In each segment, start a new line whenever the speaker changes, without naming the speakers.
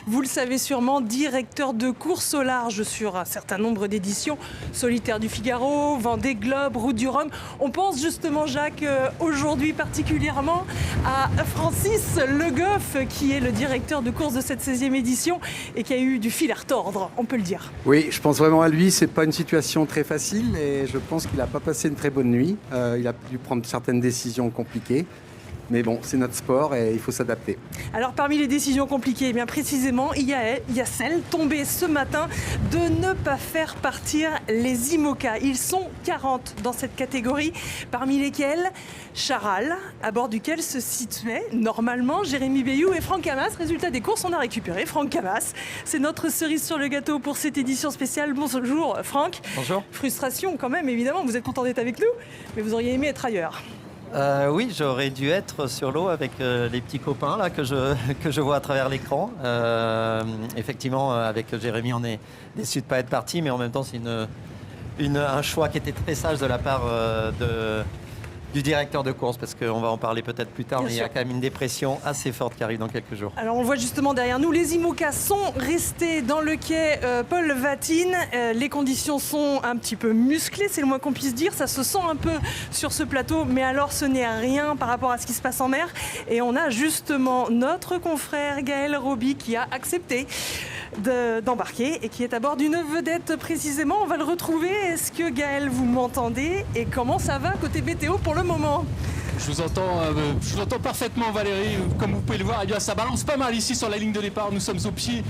Vous le savez sûrement, directeur de course au large sur un certain nombre d'éditions, Solitaire du Figaro, Vendée Globe, Route du Rhum. On pense justement, Jacques, aujourd'hui particulièrement à Francis Le Goff, qui est le directeur de course de cette 16e édition et qui a eu du fil à retordre, on peut le dire.
Oui, je pense vraiment à lui. C'est pas une situation très facile et je pense qu'il n'a pas passé une très bonne nuit. Il a dû prendre certaines décisions compliquées. Mais bon, c'est notre sport et il faut s'adapter.
Alors parmi les décisions compliquées, eh bien précisément, il y a celle tombée ce matin de ne pas faire partir les IMOCA. Ils sont 40 dans cette catégorie, parmi lesquels Charal, à bord duquel se situaient normalement Jérémy Bayou et Franck Hamas. Résultat des courses, on a récupéré Franck Hamas. C'est notre cerise sur le gâteau pour cette édition spéciale. Bonjour Franck.
Bonjour.
Frustration quand même, évidemment, vous êtes content d'être avec nous, mais vous auriez aimé être ailleurs.
Oui, j'aurais dû être sur l'eau avec les petits copains là, que je vois à travers l'écran. Effectivement, avec Jérémy, on est déçus de ne pas être partis, mais en même temps, c'est un choix qui était très sage de la part du directeur de course, parce qu'on va en parler peut-être plus tard, mais il y a quand même une dépression assez forte qui arrive dans quelques jours.
Alors on voit justement derrière nous, les IMOCA sont restés dans le quai Paul Vatine. Les conditions sont un petit peu musclées, c'est le moins qu'on puisse dire. Ça se sent un peu sur ce plateau, mais alors ce n'est rien par rapport à ce qui se passe en mer. Et on a justement notre confrère Gaël Roby qui a accepté d'embarquer et qui est à bord d'une vedette précisément. On va le retrouver. Est-ce que Gaël, vous m'entendez? Et comment ça va côté BTO pour le moment?
Je vous entends parfaitement, Valérie. Comme vous pouvez le voir, eh bien, ça balance pas mal ici sur la ligne de départ. Nous sommes au pied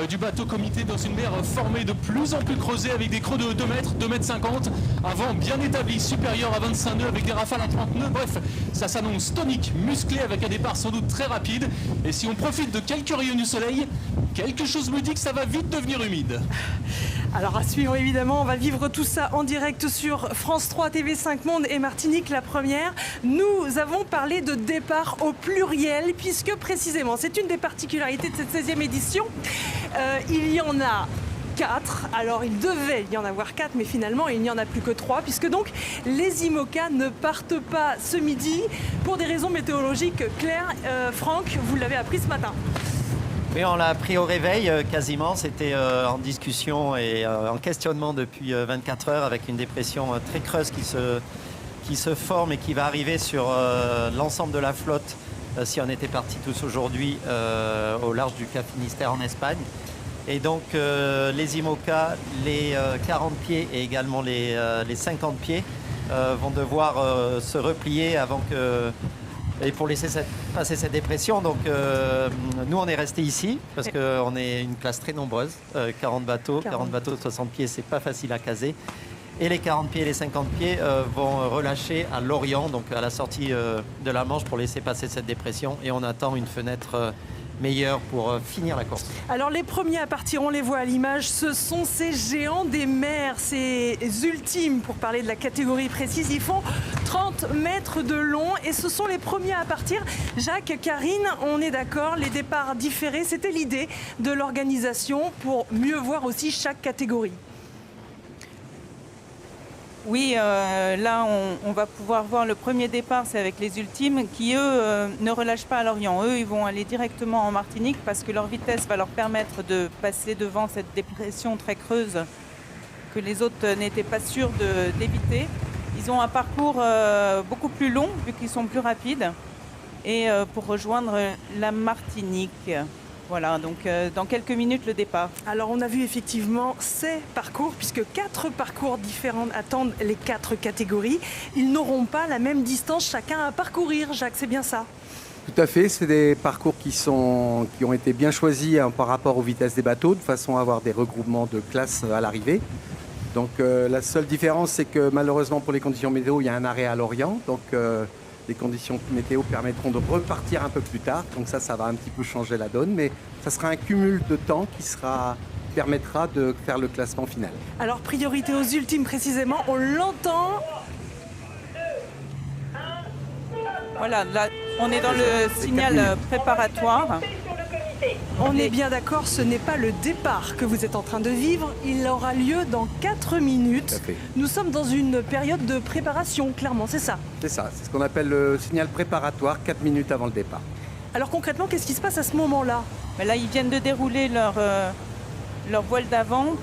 du bateau comité dans une mer formée de plus en plus creusée avec des creux de 2 mètres, 2 mètres 50, un vent bien établi, supérieur à 25 nœuds avec des rafales à 30 nœuds. Bref, ça s'annonce tonique, musclé avec un départ sans doute très rapide. Et si on profite de quelques rayons du soleil, quelque chose me dit que ça va vite devenir humide.
Alors à suivre évidemment, on va vivre tout ça en direct sur France 3, TV5 Monde et Martinique la première. Nous avons parlé de départ au pluriel puisque précisément c'est une des particularités de cette 16e édition. Il y en a 4, alors il devait y en avoir 4, mais finalement il n'y en a plus que 3, puisque donc les IMOCA ne partent pas ce midi pour des raisons météorologiques claires. Franck, vous l'avez appris ce matin.
Oui, on l'a appris au réveil quasiment. C'était en discussion et en questionnement depuis 24 heures avec une dépression très creuse qui se forme et qui va arriver sur l'ensemble de la flotte si on était partis tous aujourd'hui au large du Cap Finistère en Espagne. Et donc les IMOCA, les 40 pieds et également les 50 pieds vont devoir se replier avant que... Et pour laisser passer cette dépression, donc nous on est restés ici parce qu'on est une classe très nombreuse, 40 bateaux de 60 pieds, c'est pas facile à caser. Et les 40 pieds et les 50 pieds vont relâcher à Lorient, donc à la sortie de la Manche pour laisser passer cette dépression. Et on attend une fenêtre meilleure pour finir la course.
Alors les premiers à partir, on les voit à l'image, ce sont ces géants des mers, ces ultimes pour parler de la catégorie précise. Ils font 30 mètres de long et ce sont les premiers à partir. Jacques, Karine, on est d'accord, les départs différés, c'était l'idée de l'organisation pour mieux voir aussi chaque catégorie.
Oui, là, on va pouvoir voir le premier départ, c'est avec les ultimes qui, eux, ne relâchent pas à Lorient. Eux, ils vont aller directement en Martinique parce que leur vitesse va leur permettre de passer devant cette dépression très creuse que les autres n'étaient pas sûrs d'éviter. Ils ont un parcours beaucoup plus long vu qu'ils sont plus rapides et pour rejoindre la Martinique. Voilà, donc dans quelques minutes le départ.
Alors on a vu effectivement ces parcours, puisque 4 parcours différents attendent les 4 catégories. Ils n'auront pas la même distance chacun à parcourir, Jacques, c'est bien ça?
Tout à fait, c'est des parcours qui ont été bien choisis par rapport aux vitesses des bateaux, de façon à avoir des regroupements de classes à l'arrivée. Donc la seule différence, c'est que malheureusement pour les conditions météo, il y a un arrêt à Lorient. Donc les conditions météo permettront de repartir un peu plus tard. Donc ça va un petit peu changer la donne. Mais ça sera un cumul de temps qui permettra de faire le classement final.
Alors priorité aux ultimes précisément, on l'entend.
Voilà, là, on est dans le signal préparatoire.
On est bien d'accord, ce n'est pas le départ que vous êtes en train de vivre. Il aura lieu dans 4 minutes. Nous sommes dans une période de préparation, clairement, c'est ça?
C'est ça, c'est ce qu'on appelle le signal préparatoire, 4 minutes avant le départ.
Alors concrètement, qu'est-ce qui se passe à ce moment-là?
Mais là, ils viennent de dérouler leur voile d'avant.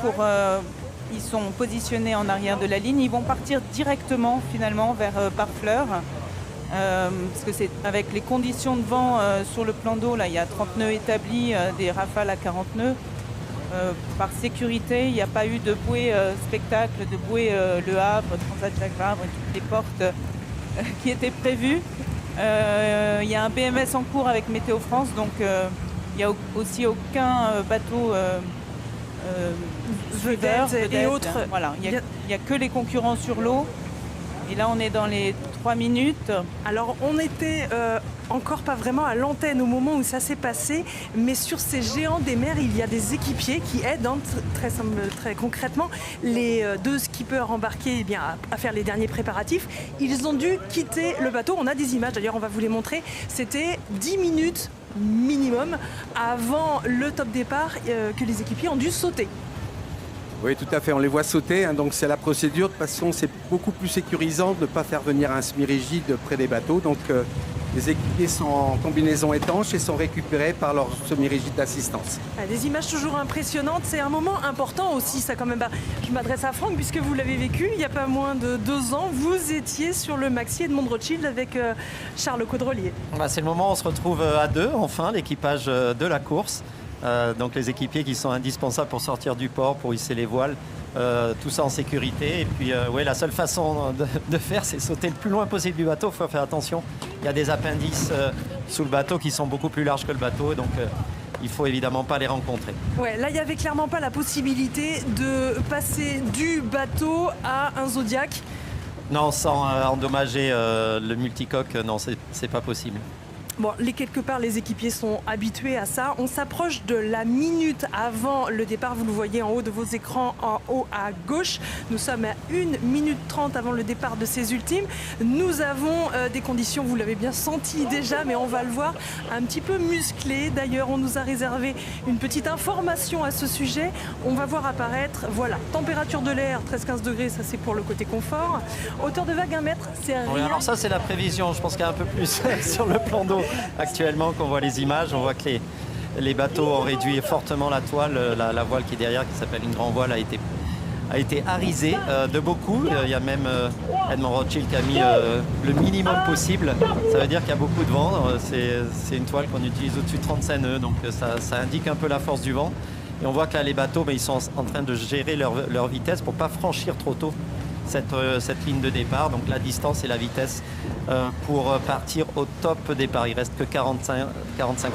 Ils sont positionnés en arrière de la ligne. Ils vont partir directement, finalement, vers Barfleur. Parce que c'est avec les conditions de vent sur le plan d'eau, là, il y a 30 nœuds établis, des rafales à 40 nœuds. Par sécurité, il n'y a pas eu de bouée spectacle, de bouée Le Havre, Transat Jacques Vabre et toutes les portes qui étaient prévues. Il y a un BMS en cours avec Météo France, donc il n'y a aussi aucun bateau
Vedette et autres.
Voilà, il n'y a que les concurrents sur l'eau. Et là, on est dans les 3 minutes.
Alors, on était encore pas vraiment à l'antenne au moment où ça s'est passé, mais sur ces géants des mers, il y a des équipiers qui aident très concrètement les 2 skippers embarqués eh bien, à faire les derniers préparatifs. Ils ont dû quitter le bateau. On a des images, d'ailleurs, on va vous les montrer. C'était 10 minutes minimum avant le top départ que les équipiers ont dû sauter.
Oui, tout à fait. On les voit sauter. Donc, c'est la procédure. De toute façon, c'est beaucoup plus sécurisant de ne pas faire venir un semi-rigide près des bateaux. Donc, les équipiers sont en combinaison étanche et sont récupérés par leur semi-rigide d'assistance.
Des images toujours impressionnantes. C'est un moment important aussi, ça, quand même. Je m'adresse à Franck, puisque vous l'avez vécu il n'y a pas moins de 2 ans. Vous étiez sur le Maxi Edmond Rothschild avec Charles Caudrelier.
C'est le moment où on se retrouve à 2, enfin, l'équipage de la course. Donc les équipiers qui sont indispensables pour sortir du port, pour hisser les voiles, tout ça en sécurité. Et puis la seule façon de faire, c'est sauter le plus loin possible du bateau. Il faut faire attention. Il y a des appendices sous le bateau qui sont beaucoup plus larges que le bateau. Donc il ne faut évidemment pas les rencontrer.
Ouais, là, il n'y avait clairement pas la possibilité de passer du bateau à un Zodiac.
Non, sans endommager le multicoque, non, c'est pas possible.
Bon, quelque part, les équipiers sont habitués à ça. On s'approche de la minute avant le départ. Vous le voyez en haut de vos écrans, en haut à gauche. Nous sommes à 1 minute 30 avant le départ de ces ultimes. Nous avons des conditions, vous l'avez bien senti déjà, mais on va le voir, un petit peu musclées. D'ailleurs, on nous a réservé une petite information à ce sujet. On va voir apparaître, voilà, température de l'air, 13-15 degrés, ça c'est pour le côté confort. Hauteur de vague 1 mètre, c'est rien.
Oui, alors ça, c'est la prévision. Je pense qu'il y a un peu plus sur le plan d'eau. Actuellement, quand on voit les images, on voit que les bateaux ont réduit fortement la toile. La voile qui est derrière, qui s'appelle une grande voile, a été harisée de beaucoup. Il y a même Edmond Rothschild qui a mis le minimum possible. Ça veut dire qu'il y a beaucoup de vent. C'est une toile qu'on utilise au-dessus de 35 nœuds, donc ça indique un peu la force du vent. Et on voit que là, les bateaux, ils sont en train de gérer leur vitesse pour ne pas franchir trop tôt cette ligne de départ, donc la distance et la vitesse pour partir au top départ. Il reste que 45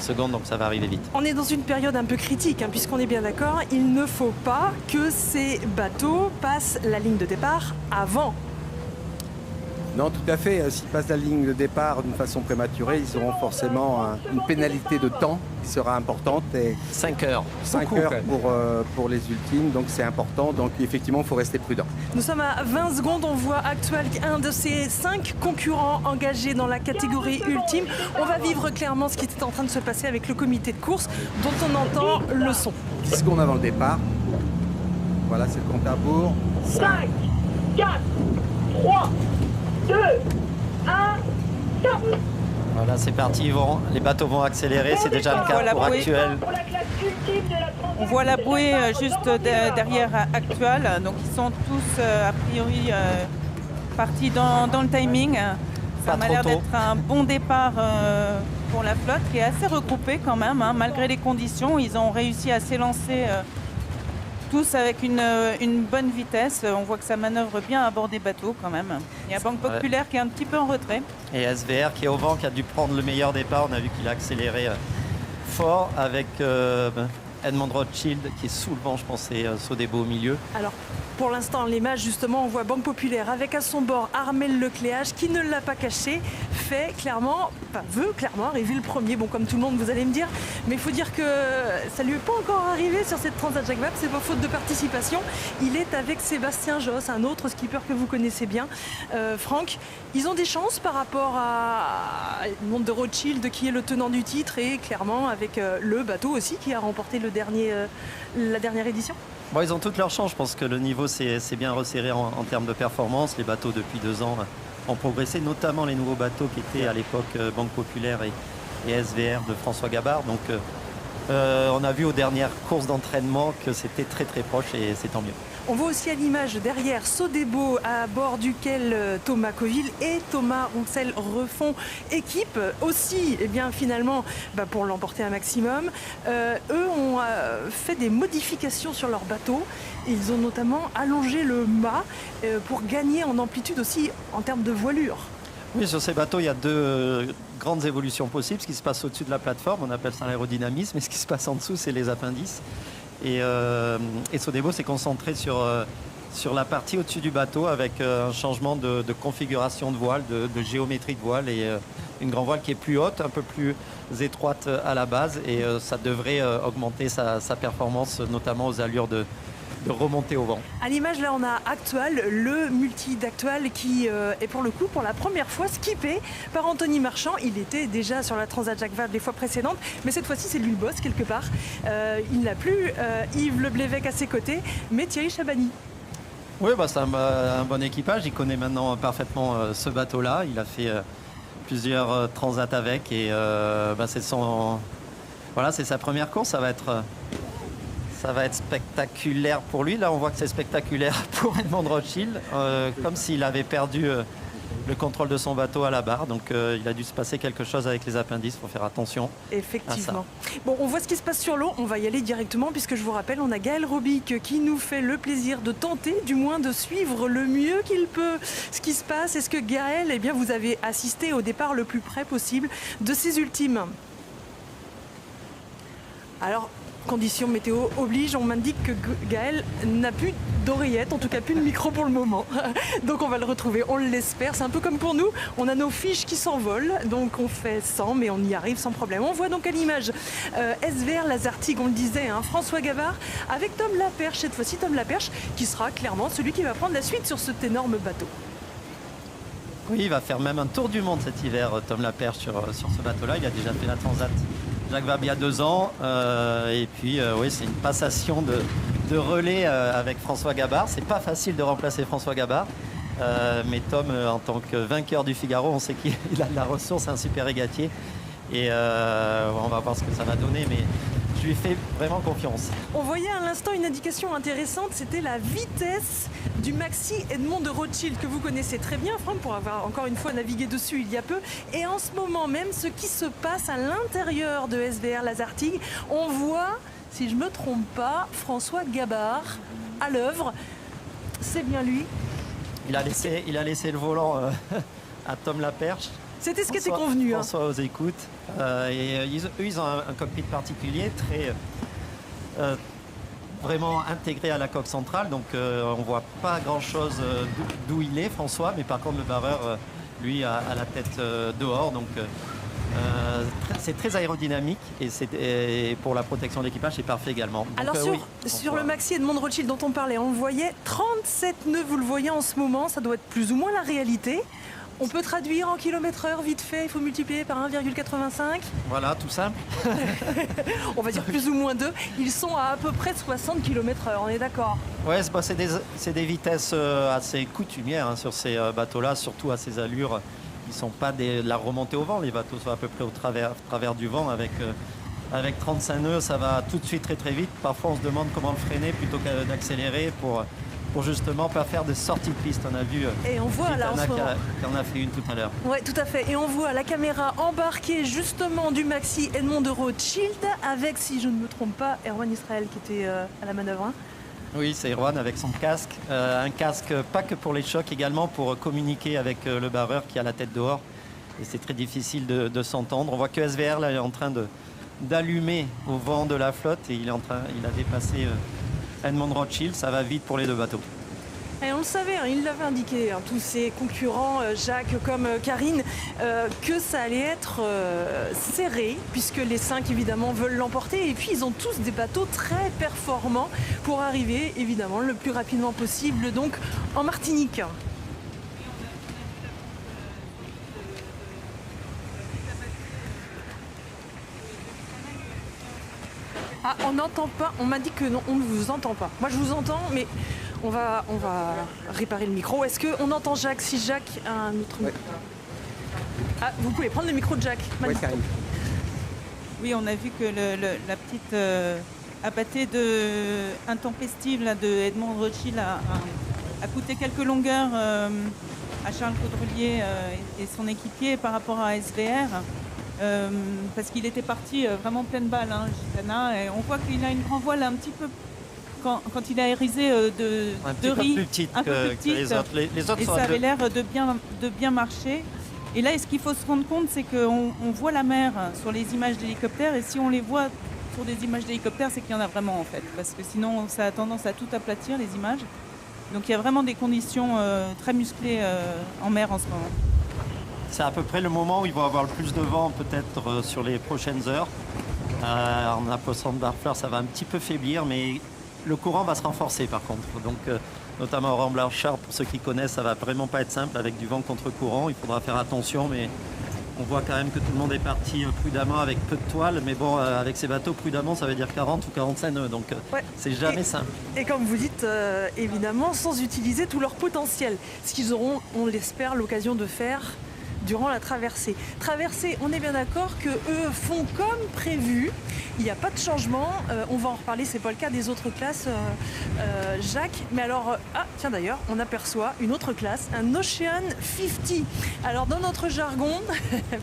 secondes, donc ça va arriver vite.
On est dans une période un peu critique, puisqu'on est bien d'accord, il ne faut pas que ces bateaux passent la ligne de départ avant.
Non, tout à fait. S'ils passent la ligne de départ d'une façon prématurée, ils auront forcément une pénalité de temps qui sera importante. Et
5 heures.
5 heures pour les ultimes, donc c'est important. Donc effectivement, il faut rester prudent.
Nous sommes à 20 secondes. On voit Actual, un de ces 5 concurrents engagés dans la catégorie ultime. On va vivre clairement ce qui était en train de se passer avec le comité de course, dont on entend le son.
10 secondes avant le départ. Voilà, c'est le compte à rebours.
5, 4, 3, 2, 1, top.
Voilà, c'est parti. Les bateaux vont accélérer. C'est déjà le cas pour Actuel.
On voit la bouée juste derrière Actual. Donc ils sont tous a priori partis dans le timing. Ça m'a l'air d'être un bon départ pour la flotte qui est assez regroupée quand même. Malgré les conditions, ils ont réussi à s'élancer tous avec une bonne vitesse. On voit que ça manœuvre bien à bord des bateaux quand même. Il y a Banque Populaire qui est un petit peu en retrait.
Et SVR qui est au vent, qui a dû prendre le meilleur départ. On a vu qu'il a accéléré fort avec Edmond Rothschild qui est sous le vent, je pense, et Sodebo au milieu.
Alors, pour l'instant, l'image, justement, on voit Banque Populaire avec à son bord Armel Lecléage qui ne l'a pas caché, veut clairement arriver le premier. Bon, comme tout le monde, vous allez me dire, mais il faut dire que ça lui est pas encore arrivé sur cette Transat Jacques Vabre, c'est pas faute de participation. Il est avec Sébastien Josse, un autre skipper que vous connaissez bien. Franck, ils ont des chances par rapport à le monde de Rothschild qui est le tenant du titre et clairement avec le bateau aussi qui a remporté la dernière édition.
Bon, ils ont toutes leurs chances. Je pense que le niveau s'est bien resserré en termes de performance. Les bateaux, depuis 2 ans, ont progressé, notamment les nouveaux bateaux qui étaient à l'époque Banque Populaire et SVR de François Gabard. Donc, On a vu aux dernières courses d'entraînement que c'était très très proche et c'est tant mieux.
On voit aussi à l'image derrière Sodebo à bord duquel Thomas Coville et Thomas Roussel refont équipe aussi finalement pour l'emporter un maximum. Eux ont fait des modifications sur leur bateau. Ils ont notamment allongé le mât pour gagner en amplitude aussi en termes de voilure.
Oui, sur ces bateaux, il y a deux grandes évolutions possibles. Ce qui se passe au-dessus de la plateforme, on appelle ça l'aérodynamisme, et ce qui se passe en dessous, c'est les appendices. Et Sodebo s'est concentré sur la partie au-dessus du bateau avec un changement de configuration de voile, de géométrie de voile et une grande voile qui est plus haute, un peu plus étroite à la base et ça devrait augmenter sa performance, notamment aux allures de remonter au vent.
À l'image, là, on a Actual, le multi d'Actual qui est pour le coup, pour la première fois, skippé par Anthony Marchand. Il était déjà sur la Transat Jacques Vabre les fois précédentes, mais cette fois-ci, c'est lui le boss quelque part. Il n'a plus Yves Le Blévec à ses côtés, mais Thierry Chabani.
Oui, c'est un bon équipage. Il connaît maintenant parfaitement ce bateau-là. Il a fait plusieurs transats avec et c'est sa première course. Ça va être spectaculaire pour lui. Là, on voit que c'est spectaculaire pour Edmond Rothschild, comme s'il avait perdu le contrôle de son bateau à la barre. Donc, il a dû se passer quelque chose avec les appendices. Il faut faire attention.
Effectivement. Bon, on voit ce qui se passe sur l'eau. On va y aller directement puisque je vous rappelle, on a Gaël Robic qui nous fait le plaisir de tenter, du moins de suivre le mieux qu'il peut ce qui se passe. Est-ce que Gaël, vous avez assisté au départ le plus près possible de ces ultimes? Alors, conditions météo oblige, on m'indique que Gaël n'a plus d'oreillette, en tout cas plus de micro pour le moment. Donc on va le retrouver, on l'espère. C'est un peu comme pour nous, on a nos fiches qui s'envolent, donc on fait 100, mais on y arrive sans problème. On voit donc à l'image SVR Lazartigue, on le disait, François Gabard, avec Tom Laperche, cette fois-ci Tom Laperche, qui sera clairement celui qui va prendre la suite sur cet énorme bateau.
Oui, il va faire même un tour du monde cet hiver, Tom Laperche, sur ce bateau-là. Il a déjà fait la Transat Jacques Vabre il y a 2 ans. Et puis, c'est une passation de relais avec François Gabard. C'est pas facile de remplacer François Gabard. Mais Tom, en tant que vainqueur du Figaro, on sait qu'il a de la ressource, un super régatier. Et on va voir ce que ça va donner. Mais je lui fais vraiment confiance.
On voyait à l'instant une indication intéressante, c'était la vitesse du Maxi Edmond de Rothschild que vous connaissez très bien, Franck, pour avoir encore une fois navigué dessus il y a peu. Et en ce moment même, ce qui se passe à l'intérieur de SVR Lazartigue, on voit, si je ne me trompe pas, François Gabard à l'œuvre. C'est bien lui.
Il a laissé le volant à Tom Laperche.
C'était ce qui était convenu.
François aux écoutes. Ils ont un cockpit particulier, très vraiment intégré à la coque centrale. Donc on ne voit pas grand-chose d'où il est, François. Mais par contre, le barreur, lui, a la tête dehors. Donc c'est très aérodynamique. Et pour la protection de l'équipage, c'est parfait également. Donc,
alors sur le Maxi Edmond de Rothschild dont on parlait, on le voyait, 37 nœuds, vous le voyez en ce moment. Ça doit être plus ou moins la réalité. On peut traduire en km/h vite fait, il faut multiplier par 1,85.
Voilà, tout simple.
On va dire plus ou moins 2. Ils sont à peu près 60 km/h, on est d'accord?
Ouais, c'est des vitesses assez coutumières sur ces bateaux-là, surtout à ces allures. Ils ne sont pas de la remontée au vent. Les bateaux sont à peu près au travers du vent. Avec 35 nœuds, ça va tout de suite très très vite. Parfois, on se demande comment le freiner plutôt que d'accélérer pour justement pas faire de sortie de piste. On a vu
et on voit là en ce moment
qu'on a fait une tout à l'heure.
Oui, tout à fait. Et on voit la caméra embarquée justement du Maxi Edmond de Rothschild avec, si je ne me trompe pas, Erwan Israël qui était à la manœuvre.
Oui, c'est Erwan avec son casque. Un casque pas que pour les chocs, également pour communiquer avec le barreur qui a la tête dehors. Et c'est très difficile de s'entendre. On voit que SVR là, est en train d'allumer au vent de la flotte et il a dépassé Edmond Rothschild. Ça va vite pour les 2 bateaux.
Et on le savait, il l'avait indiqué, tous ses concurrents, Jacques comme Karine, que ça allait être serré, puisque les 5 évidemment veulent l'emporter. Et puis ils ont tous des bateaux très performants pour arriver évidemment le plus rapidement possible donc en Martinique. Ah, on n'entend pas, on m'a dit que non, on ne vous entend pas. Moi je vous entends, mais on va réparer le micro. Est-ce qu'on entend Jacques? Si Jacques a un autre micro. Ah, vous pouvez prendre le micro de Jacques.
Oui, Karine.
Oui, on a vu que la petite abattée intempestive là, de Edmond Rothschild a coûté quelques longueurs à Charles Caudrelier et son équipier par rapport à SVR. Parce qu'il était parti vraiment pleine balle, Gitana, et on voit qu'il a une grand voile un petit peu, quand il a aérisé de riz,
plus petite
un peu
que
plus petite,
les autres. Les autres
et
sont
ça
à
avait
deux.
l'air de bien marcher. Et là, ce qu'il faut se rendre compte, c'est qu'on voit la mer sur les images d'hélicoptères, et si on les voit sur des images d'hélicoptères, c'est qu'il y en a vraiment en fait, parce que sinon ça a tendance à tout aplatir les images. Donc il y a vraiment des conditions très musclées en mer en ce moment.
C'est à peu près le moment où ils vont avoir le plus de vent, peut-être sur les prochaines heures. En approchant de Barfleur, ça va un petit peu faiblir, mais le courant va se renforcer par contre. Donc, notamment au Rambler-Char, pour ceux qui connaissent, ça va vraiment pas être simple avec du vent contre courant. Il faudra faire attention, mais on voit quand même que tout le monde est parti prudemment avec peu de toile. Mais bon, avec ces bateaux, prudemment, ça veut dire 40 ou 45 nœuds. Donc,
Ouais.
c'est jamais simple.
Et comme vous dites, évidemment, sans utiliser tout leur potentiel. Ce qu'ils auront, on l'espère, l'occasion de faire durant la traversée. Traversée, on est bien d'accord que eux font comme prévu. Il n'y a pas de changement. On va en reparler, c'est pas le cas des autres classes, Jacques. Mais alors, tiens d'ailleurs, on aperçoit une autre classe, un Ocean 50. Alors dans notre jargon,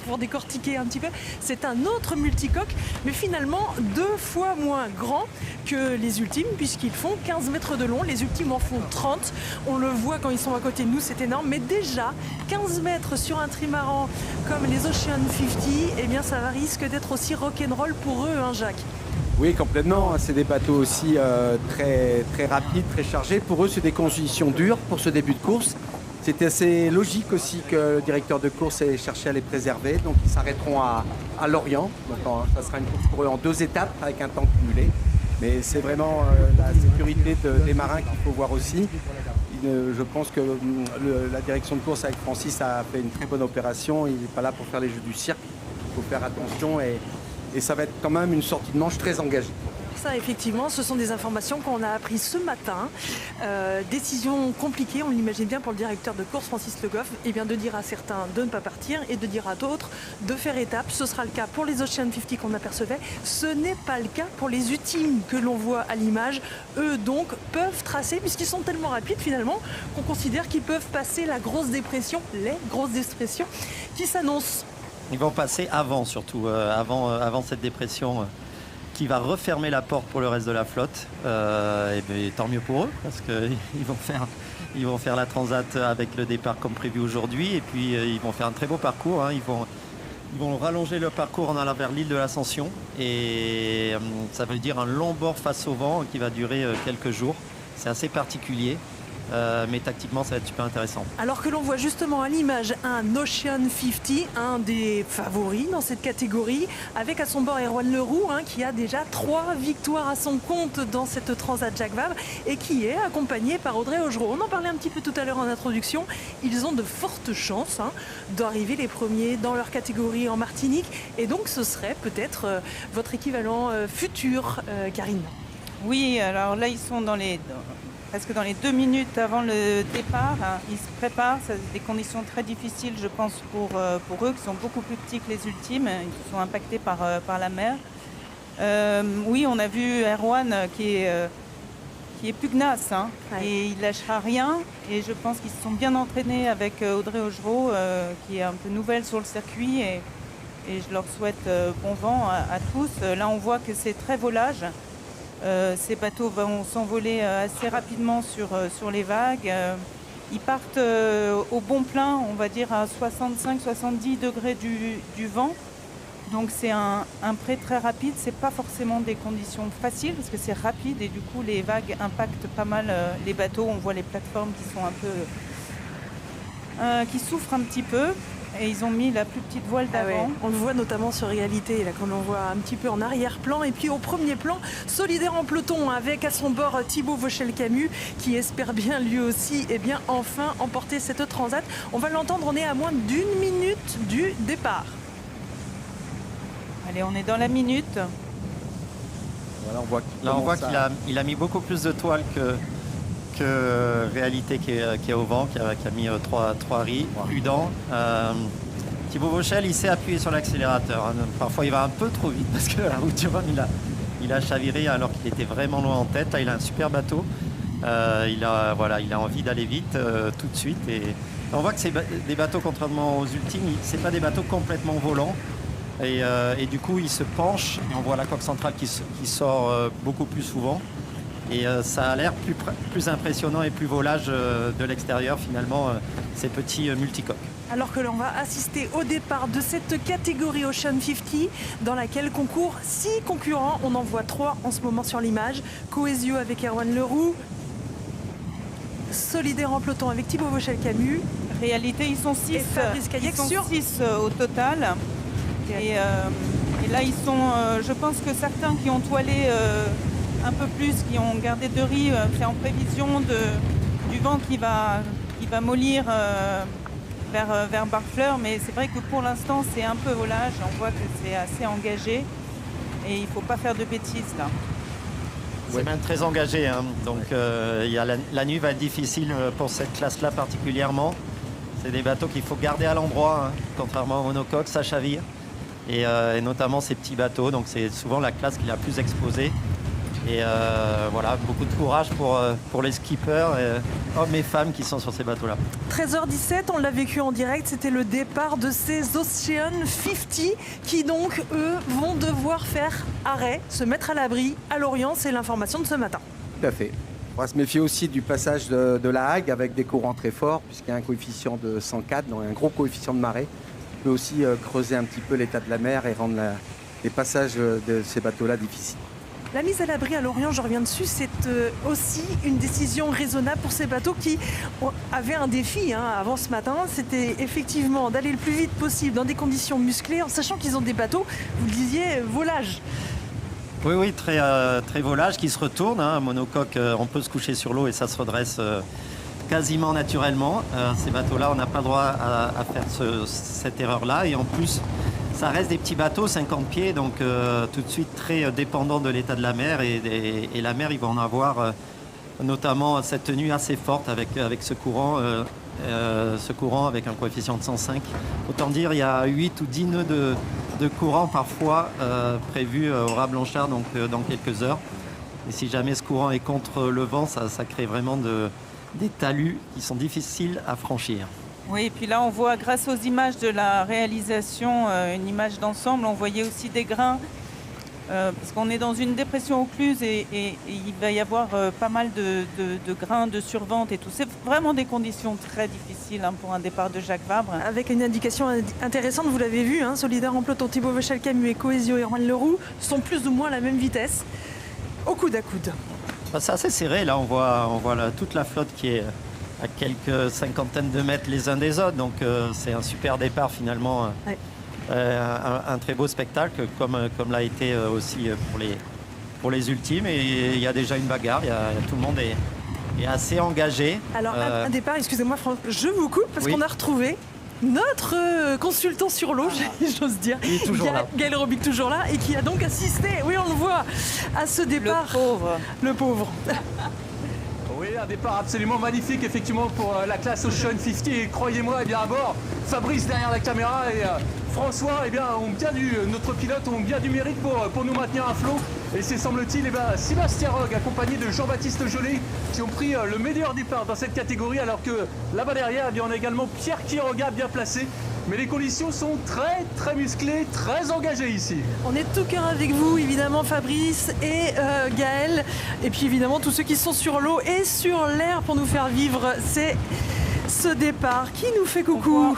pour décortiquer un petit peu, c'est un autre multicoque, mais finalement 2 fois moins grand que les ultimes, puisqu'ils font 15 mètres de long. Les ultimes en font 30. On le voit quand ils sont à côté de nous, c'est énorme. Mais déjà, 15 mètres sur un trimaran comme les Ocean 50, eh bien ça risque d'être aussi rock'n'roll pour eux, hein, Jacques.
Oui, complètement. C'est des bateaux aussi très, très rapides, très chargés. Pour eux, c'est des conditions dures pour ce début de course. C'était assez logique aussi que le directeur de course ait cherché à les préserver. Donc, ils s'arrêteront à Lorient. Donc, ça sera une course pour eux en 2 étapes avec un temps cumulé. Mais c'est vraiment la sécurité des marins qu'il faut voir aussi. Je pense que la direction de course avec Francis a fait une très bonne opération. Il n'est pas là pour faire les jeux du cirque. Il faut faire attention et ça va être quand même une sortie de manche très engagée.
Ça, effectivement, ce sont des informations qu'on a apprises ce matin. Décision compliquée, on l'imagine bien pour le directeur de course, Francis Le Goff, eh bien de dire à certains de ne pas partir et de dire à d'autres de faire étape. Ce sera le cas pour les Ocean 50 qu'on apercevait. Ce n'est pas le cas pour les ultimes que l'on voit à l'image. Eux, donc, peuvent tracer, puisqu'ils sont tellement rapides, finalement, qu'on considère qu'ils peuvent passer la grosse dépression, les grosses dépressions qui s'annoncent.
Ils vont passer avant, surtout, avant cette dépression qui va refermer la porte pour le reste de la flotte. Et bien, tant mieux pour eux, parce qu'ils vont faire la transat avec le départ comme prévu aujourd'hui. Et puis, ils vont faire un très beau parcours. Hein. Ils vont rallonger le parcours en allant vers l'île de l'Ascension. Et ça veut dire un long bord face au vent qui va durer quelques jours. C'est assez particulier. Mais tactiquement, ça va être super intéressant.
Alors que l'on voit justement à l'image un Ocean 50, un des favoris dans cette catégorie, avec à son bord Erwan Leroux, qui a déjà 3 victoires à son compte dans cette Transat Jacques Vabre et qui est accompagné par Audrey Augereau. On en parlait un petit peu tout à l'heure en introduction. Ils ont de fortes chances d'arriver les premiers dans leur catégorie en Martinique. Et donc ce serait peut-être votre équivalent futur, Karine.
Oui, alors là ils sont presque dans les 2 minutes avant le départ. Ils se préparent, c'est des conditions très difficiles je pense pour eux qui sont beaucoup plus petits que les ultimes, ils sont impactés par la mer. Oui, on a vu Erwan qui est pugnace
Ouais.
et il lâchera rien et je pense qu'ils se sont bien entraînés avec Audrey Augereau qui est un peu nouvelle sur le circuit et je leur souhaite bon vent à tous. Là on voit que c'est très volage. Ces bateaux vont s'envoler assez rapidement sur les vagues. Ils partent au bon plein, on va dire à 65-70 degrés du vent. Donc c'est un prêt très rapide. C'est pas forcément des conditions faciles parce que c'est rapide et du coup les vagues impactent pas mal les bateaux. On voit les plateformes qui sont un peu, qui souffrent un petit peu. Et ils ont mis la plus petite voile d'avant.
On le voit notamment sur Réalité, là, quand on voit un petit peu en arrière-plan. Et puis au premier plan, solidaire en peloton, avec à son bord Thibaut Vauchel-Camus, qui espère bien lui aussi enfin emporter cette transat. On va l'entendre, on est à moins d'1 minute du départ.
Allez, on est dans la minute.
Voilà, on voit
qu'il a mis beaucoup plus de toile que Réalité qui est au vent, qui a mis 3 riz prudents. Thibaut Vauchel, il sait appuyer sur l'accélérateur. Hein. Parfois, il va un peu trop vite parce que la route du Rhum, il a chaviré alors qu'il était vraiment loin en tête. Là, il a un super bateau. Il a envie d'aller vite tout de suite. Et on voit que c'est des bateaux, contrairement aux ultimes, c'est pas des bateaux complètement volants. Et du coup, il se penche. Et on voit la coque centrale qui sort beaucoup plus souvent. Et ça a l'air plus impressionnant et plus volage de l'extérieur, finalement, ces petits multicoques.
Alors que l'on va assister au départ de cette catégorie Ocean 50 dans laquelle concourent 6 concurrents. On en voit 3 en ce moment sur l'image. Coesio avec Erwan Leroux, Solidaire en peloton avec Thibaut Vauchel-Camus.
Réalité, ils sont 6.
Et Fabrice Caillac
Ils sont
sur
6 au total. Et là, ils sont. Je pense que certains qui ont toilé un peu plus, qui ont gardé de riz, c'est en prévision du vent qui va mollir vers Barfleur. Mais c'est vrai que pour l'instant, c'est un peu volage. On voit que c'est assez engagé. Et il ne faut pas faire de bêtises là.
C'est même très engagé. Hein. Donc la nuit va être difficile pour cette classe-là particulièrement. C'est des bateaux qu'il faut garder à l'endroit, hein. Contrairement au monocoque, ça chavire. Et notamment ces petits bateaux. Donc c'est souvent la classe qui est la plus exposée. Et voilà, beaucoup de courage pour les skippers, hommes et femmes qui sont sur ces bateaux-là.
13h17, on l'a vécu en direct, c'était le départ de ces Ocean 50 qui donc, eux, vont devoir faire arrêt, se mettre à l'abri à Lorient, c'est l'information de ce matin.
Tout à fait. On va se méfier aussi du passage de la Hague avec des courants très forts, puisqu'il y a un coefficient de 104, donc un gros coefficient de marée, qui peut aussi creuser un petit peu l'état de la mer et rendre les passages de ces bateaux-là difficiles.
La mise à l'abri à Lorient, je reviens dessus, c'est aussi une décision raisonnable pour ces bateaux qui avaient un défi avant ce matin. C'était effectivement d'aller le plus vite possible dans des conditions musclées, en sachant qu'ils ont des bateaux, vous le disiez, volage.
Oui, très volage, qui se retourne. Hein. Un monocoque, on peut se coucher sur l'eau et ça se redresse quasiment naturellement. Ces bateaux-là, on n'a pas le droit à faire cette erreur-là. Et en plus, ça reste des petits bateaux, 50 pieds, donc tout de suite très dépendant de l'état de la mer. Et la mer, ils vont en avoir notamment cette tenue assez forte avec ce courant avec un coefficient de 105. Autant dire, il y a 8 ou 10 nœuds de courant parfois prévus au raz Blanchard, donc dans quelques heures. Et si jamais ce courant est contre le vent, ça crée vraiment des talus qui sont difficiles à franchir.
Oui, et puis là, on voit, grâce aux images de la réalisation, une image d'ensemble, on voyait aussi des grains, parce qu'on est dans une dépression occluse et il va y avoir pas mal de grains de survente et tout. C'est vraiment des conditions très difficiles pour un départ de Jacques Vabre.
Avec une indication intéressante, vous l'avez vu, Solidaire en peloton, Thibaut Vauchel-Camus et Coesio et Erwan Leroux sont plus ou moins à la même vitesse, au coude à coude.
C'est assez serré, là on voit toute la flotte qui est à quelques cinquantaines de mètres les uns des autres, donc c'est un super départ finalement, ouais. Un très beau spectacle comme l'a été aussi pour les ultimes, et il y a déjà une bagarre, tout le monde est assez engagé.
Alors un départ, excusez-moi Franck, je vous coupe parce qu'on a retrouvé notre consultant sur l'eau, j'ose dire, Gaël Robic toujours là, et qui a donc assisté, oui on le voit, à ce départ. Le pauvre.
Oui, un départ absolument magnifique effectivement pour la classe Ocean 50, et croyez-moi, eh bien à bord, Fabrice derrière la caméra et François, eh bien, notre pilote ont bien du mérite pour nous maintenir à flot. Et c'est, semble-t-il, Sébastien Rogue accompagné de Jean-Baptiste Jolet qui ont pris le meilleur départ dans cette catégorie, alors que là-bas derrière, eh bien, on a également Pierre Quiroga bien placé. Mais les conditions sont très très musclées, très engagées ici.
On est tout cœur avec vous, évidemment, Fabrice et Gaël. Et puis évidemment, tous ceux qui sont sur l'eau et sur l'air pour nous faire vivre ce départ. Qui nous fait coucou?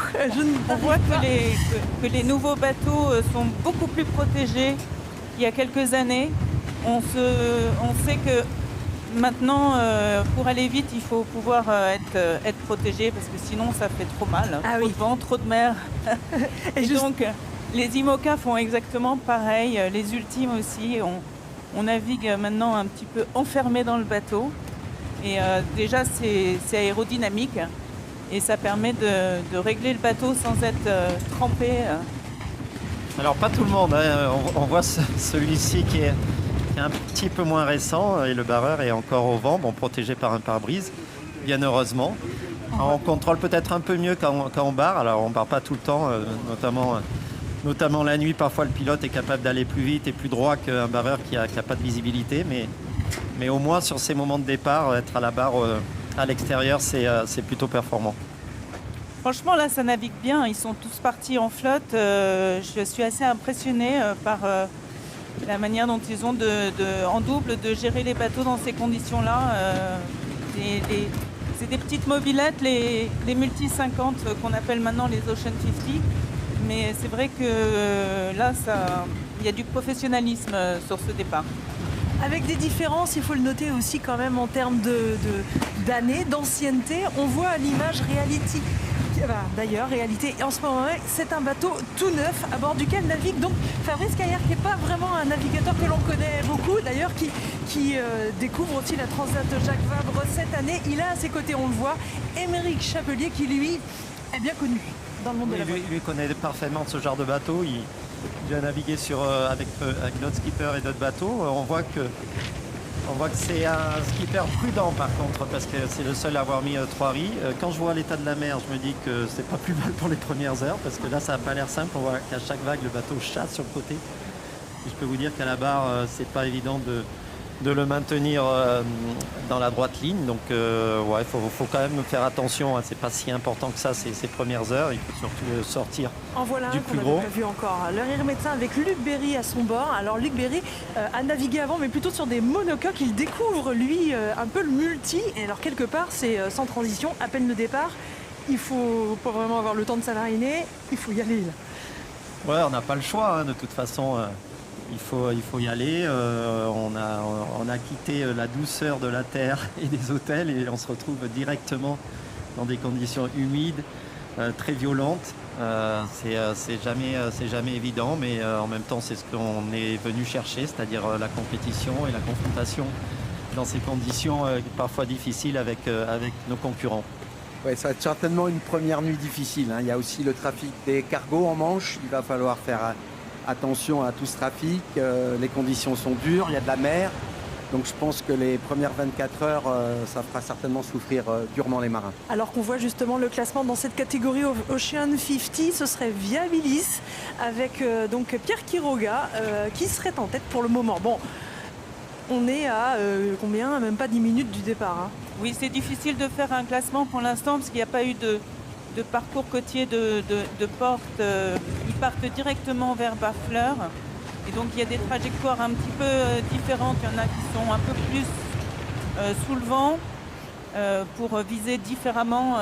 On voit que les nouveaux bateaux sont beaucoup plus protégés qu'il y a quelques années. On sait que maintenant, pour aller vite, il faut pouvoir être protégé, parce que sinon ça fait trop mal. Trop de vent, trop de mer. Et donc, les IMOCA font exactement pareil. Les ultimes aussi. On navigue maintenant un petit peu enfermé dans le bateau. Et déjà, c'est aérodynamique. Et ça permet de régler le bateau sans être trempé.
Alors, pas tout le monde. Hein. On voit celui-ci qui est un petit peu moins récent, et le barreur est encore au vent, protégé par un pare-brise, bien heureusement. Alors, on contrôle peut-être un peu mieux quand on barre. Alors on barre pas tout le temps, notamment la nuit. Parfois le pilote est capable d'aller plus vite et plus droit qu'un barreur qui a pas de visibilité. Mais au moins sur ces moments de départ, être à la barre à l'extérieur, c'est plutôt performant.
Franchement, là, ça navigue bien. Ils sont tous partis en flotte. Je suis assez impressionnée par la manière dont ils ont en double de gérer les bateaux dans ces conditions-là. C'est des petites mobilettes, les Multi 50 qu'on appelle maintenant les Ocean 50. Mais c'est vrai que là, il y a du professionnalisme sur ce départ.
Avec des différences, il faut le noter aussi quand même en termes d'années, d'ancienneté. On voit à l'image Reality. D'ailleurs, Réalité, en ce moment, c'est un bateau tout neuf à bord duquel navigue donc Fabrice Caillard, qui n'est pas vraiment un navigateur que l'on connaît beaucoup, d'ailleurs, qui découvre aussi la Transat Jacques Vabre cette année. Il a à ses côtés, on le voit, Émeric Chapelier, qui lui est bien connu dans le monde de la voile.
Lui connaît parfaitement ce genre de bateau. Il a navigué avec d'autres skippers et d'autres bateaux. On voit que c'est un skipper prudent par contre, parce que c'est le seul à avoir mis 3 riz. Quand je vois l'état de la mer, je me dis que c'est pas plus mal pour les premières heures, parce que là ça n'a pas l'air simple. On voit qu'à chaque vague le bateau chasse sur le côté. Et je peux vous dire qu'à la barre, c'est pas évident de le maintenir dans la droite ligne. Donc il faut quand même faire attention. C'est pas si important que ça ces premières heures. Il faut surtout sortir
en voilà
du
un
plus
qu'on
gros.
n'avait pas vu encore. Le rire médecin avec Luc Berry à son bord. Alors Luc Berry a navigué avant, mais plutôt sur des monocoques. Il découvre lui un peu le multi. Et alors quelque part, c'est sans transition, à peine le départ. Il faut pas vraiment avoir le temps de s'amariner. Il faut y aller là.
Ouais, on n'a pas le choix. De toute façon. Il faut y aller. On a quitté la douceur de la terre et des hôtels et on se retrouve directement dans des conditions humides, très violentes. C'est jamais évident, mais en même temps, c'est ce qu'on est venu chercher, c'est-à-dire la compétition et la confrontation dans ces conditions parfois difficiles avec nos concurrents.
Ouais, ça va être certainement une première nuit difficile. Il y a aussi le trafic des cargos en Manche. Il va falloir faire attention à tout ce trafic, les conditions sont dures, il y a de la mer, donc je pense que les premières 24 heures, ça fera certainement souffrir durement les marins.
Alors qu'on voit justement le classement dans cette catégorie Ocean 50, ce serait Viabilis avec donc Pierre Quiroga qui serait en tête pour le moment. Bon, on est à combien? Même pas 10 minutes du départ.
Oui, c'est difficile de faire un classement pour l'instant parce qu'il n'y a pas eu de parcours côtier de porte. Ils partent directement vers Barfleur. Et donc il y a des trajectoires un petit peu différentes. Il y en a qui sont un peu plus sous le vent pour viser différemment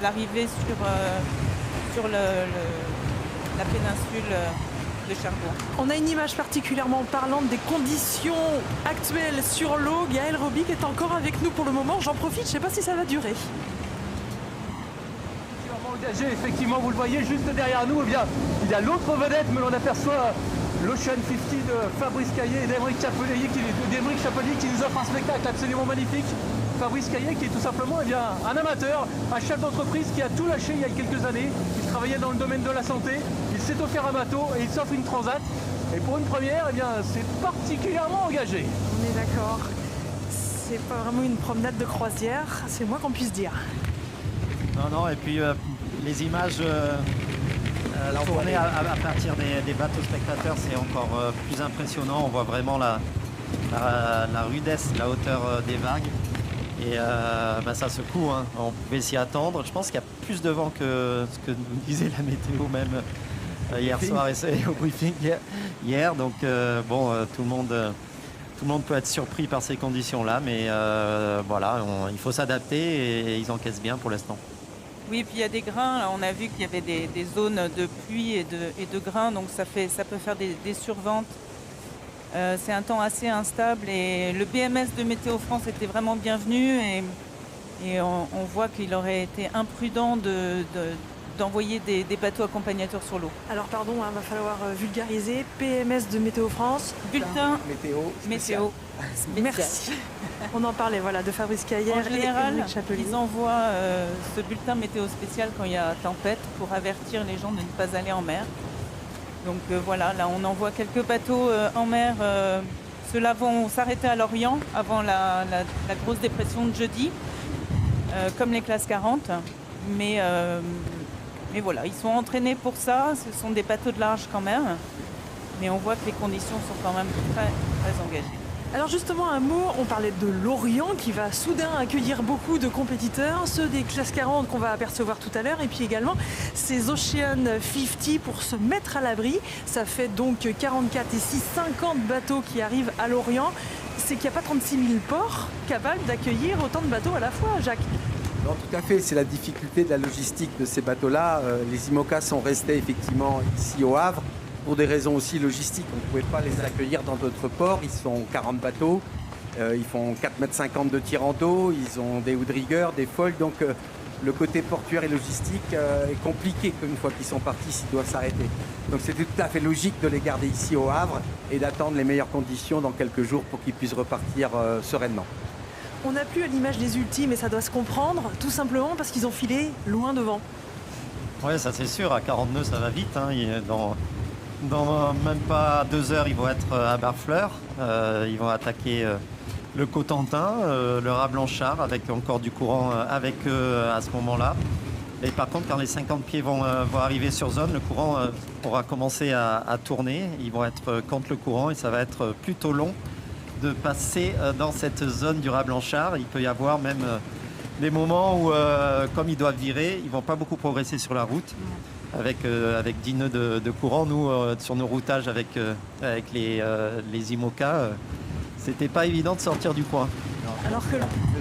l'arrivée sur la péninsule de Cherbourg.
On a une image particulièrement parlante des conditions actuelles sur l'eau. Gaël Robic est encore avec nous pour le moment. J'en profite, je ne sais pas si ça va durer.
Effectivement, vous le voyez juste derrière nous, eh bien, il y a l'autre vedette, mais l'on aperçoit l'Ocean 50 de Fabrice Caillé et d'Émeric Chapelier qui nous offre un spectacle absolument magnifique. Fabrice Caillé qui est tout simplement un amateur, un chef d'entreprise qui a tout lâché il y a quelques années. Il travaillait dans le domaine de la santé, il s'est offert un bateau et il s'offre une transat. Et pour une première, c'est particulièrement engagé.
On est d'accord. C'est pas vraiment une promenade de croisière, c'est le moins qu'on puisse dire.
Non, et puis les images tournées à partir des bateaux spectateurs, c'est encore plus impressionnant. On voit vraiment la rudesse, la hauteur des vagues. Et ça secoue, on pouvait s'y attendre. Je pense qu'il y a plus de vent que ce que nous disait la météo même hier soir et au briefing hier. Donc tout le monde peut être surpris par ces conditions-là, mais il faut s'adapter et ils encaissent bien pour l'instant.
Oui, et puis il y a des grains. Là, on a vu qu'il y avait des zones de pluie et de grains, donc ça peut faire des surventes. C'est un temps assez instable et le BMS de Météo France était vraiment bienvenu et on voit qu'il aurait été imprudent d'envoyer des bateaux accompagnateurs sur l'eau.
Alors pardon, va falloir vulgariser. PMS de Météo France.
Bulletin météo.
Merci. On en parlait de Fabrice Caillère.
En général,
et Émeric Chapelier.
ils envoient ce bulletin météo spécial quand il y a tempête pour avertir les gens de ne pas aller en mer. Donc là on envoie quelques bateaux en mer. Ceux-là vont s'arrêter à Lorient avant la grosse dépression de jeudi. comme les classes 40. Mais voilà, ils sont entraînés pour ça. Ce sont des bateaux de large quand même. Mais on voit que les conditions sont quand même très, très engagées.
Alors justement, un mot, on parlait de l'Orient qui va soudain accueillir beaucoup de compétiteurs, ceux des classes 40 qu'on va apercevoir tout à l'heure, et puis également ces Ocean 50 pour se mettre à l'abri. Ça fait donc 44 et 6, 50 bateaux qui arrivent à l'Orient. C'est qu'il n'y a pas 36 000 ports capables d'accueillir autant de bateaux à la fois, Jacques.
Non, tout à fait, c'est la difficulté de la logistique de ces bateaux-là. Les IMOCA sont restés effectivement ici au Havre pour des raisons aussi logistiques. On ne pouvait pas les accueillir dans d'autres ports. Ils sont 40 bateaux, ils font 4,50 m de tirant d'eau, ils ont des outrigueurs, des foils. Donc le côté portuaire et logistique est compliqué une fois qu'ils sont partis, s'ils doivent s'arrêter. Donc c'était tout à fait logique de les garder ici au Havre et d'attendre les meilleures conditions dans quelques jours pour qu'ils puissent repartir sereinement.
On n'a plus à l'image des ultimes et ça doit se comprendre, tout simplement parce qu'ils ont filé loin devant.
Oui, ça c'est sûr, à 40 nœuds ça va vite. Hein. Dans même pas 2 heures, ils vont être à Barfleur. Ils vont attaquer le Cotentin, le Raz Blanchard, avec encore du courant avec eux à ce moment-là. Et par contre, quand les 50 pieds vont arriver sur zone, le courant pourra commencer à tourner. Ils vont être contre le courant et ça va être plutôt long de passer dans cette zone du Raz Blanchard. Il peut y avoir même des moments où, comme ils doivent virer, ils ne vont pas beaucoup progresser sur la route. Avec 10 nœuds de courant, nous, sur nos routages avec les IMOCA, c'était pas évident de sortir du coin.
Alors que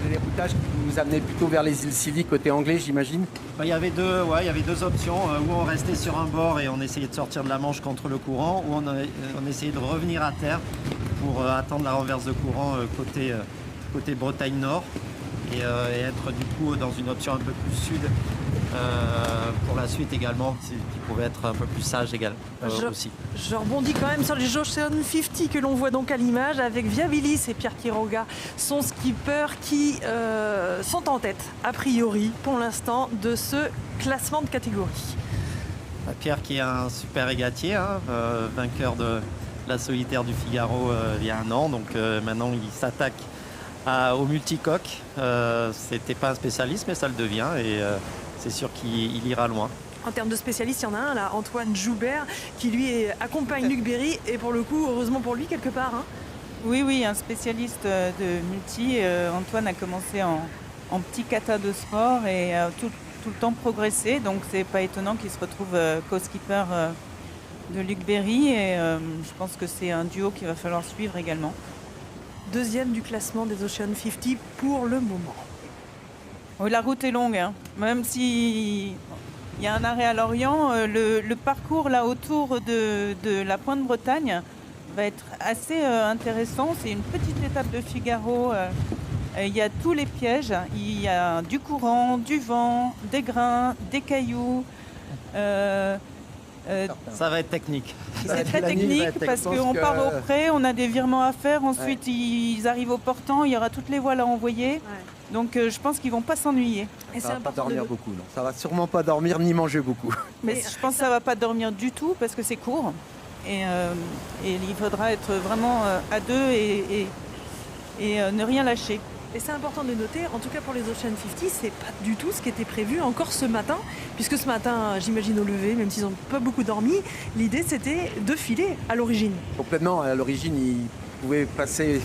Les routages qui nous amenaient plutôt vers les îles Scilly, côté anglais, j'imagine.
Il y avait deux options, où on restait sur un bord et on essayait de sortir de la Manche contre le courant, ou on essayait de revenir à terre pour attendre la renverse de courant côté Bretagne Nord et être du coup dans une option un peu plus sud pour la suite également, qui pouvait être un peu plus sage également aussi.
Je rebondis quand même sur les Ocean 50 que l'on voit donc à l'image avec Viabilis et Pierre Quiroga, son skipper qui sont en tête, a priori, pour l'instant, de ce classement de catégorie.
Pierre qui est un super régatier, hein, vainqueur de la solitaire du Figaro il y a 1 an, donc maintenant il s'attaque au multicoque. C'était pas un spécialiste, mais ça le devient et c'est sûr qu'il ira loin.
En termes de spécialistes, il y en a un là, Antoine Joubert, qui lui accompagne Luc Berry et pour le coup, heureusement pour lui, quelque part. Hein.
Oui, un spécialiste de multi. Antoine a commencé en petit kata de sport et a tout le temps progressé, donc c'est pas étonnant qu'il se retrouve co-skipper de Luc Berry et je pense que c'est un duo qu'il va falloir suivre également.
2e du classement des Ocean 50 pour le moment.
Oui, la route est longue, hein. Même s'il y a un arrêt à Lorient, le parcours là autour de la Pointe Bretagne va être assez intéressant. C'est une petite étape de Figaro. Il y a tous les pièges. Il y a du courant, du vent, des grains, des cailloux.
Ça va être technique.
C'est très technique parce qu'on part au pré, on a des virements à faire. Ensuite, ils arrivent au portant, il y aura toutes les voiles à envoyer. Ouais. Donc, je pense qu'ils ne vont pas s'ennuyer.
Et ça ne va pas dormir beaucoup, non. Ça va sûrement pas dormir ni manger beaucoup.
Mais je pense que ça ne va pas dormir du tout parce que c'est court. Et il faudra être vraiment à deux et ne rien lâcher.
Et c'est important de noter, en tout cas pour les Ocean 50, c'est pas du tout ce qui était prévu encore ce matin, puisque ce matin, j'imagine au lever, même s'ils n'ont pas beaucoup dormi, l'idée c'était de filer à l'origine.
Complètement, à l'origine, ils pouvaient passer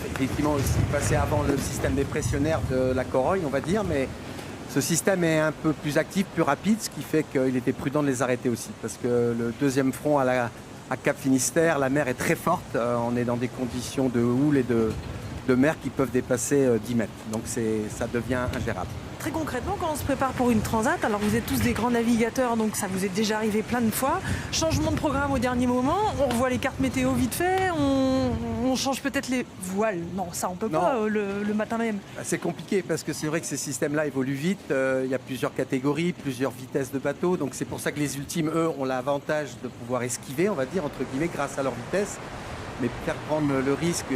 avant le système dépressionnaire de la Corogne, on va dire, mais ce système est un peu plus actif, plus rapide, ce qui fait qu'il était prudent de les arrêter aussi, parce que le 2e front à Cap Finistère, la mer est très forte, on est dans des conditions de houle et de mer qui peuvent dépasser 10 mètres. Donc ça devient ingérable.
Très concrètement, quand on se prépare pour une transat, alors vous êtes tous des grands navigateurs, donc ça vous est déjà arrivé plein de fois. Changement de programme au dernier moment, on revoit les cartes météo vite fait, on change peut-être les voiles. Non, ça on peut pas le matin même.
C'est compliqué parce que c'est vrai que ces systèmes-là évoluent vite. Il y a plusieurs catégories, plusieurs vitesses de bateaux. Donc c'est pour ça que les ultimes, eux, ont l'avantage de pouvoir esquiver, on va dire, entre guillemets, grâce à leur vitesse. Mais faire prendre le risque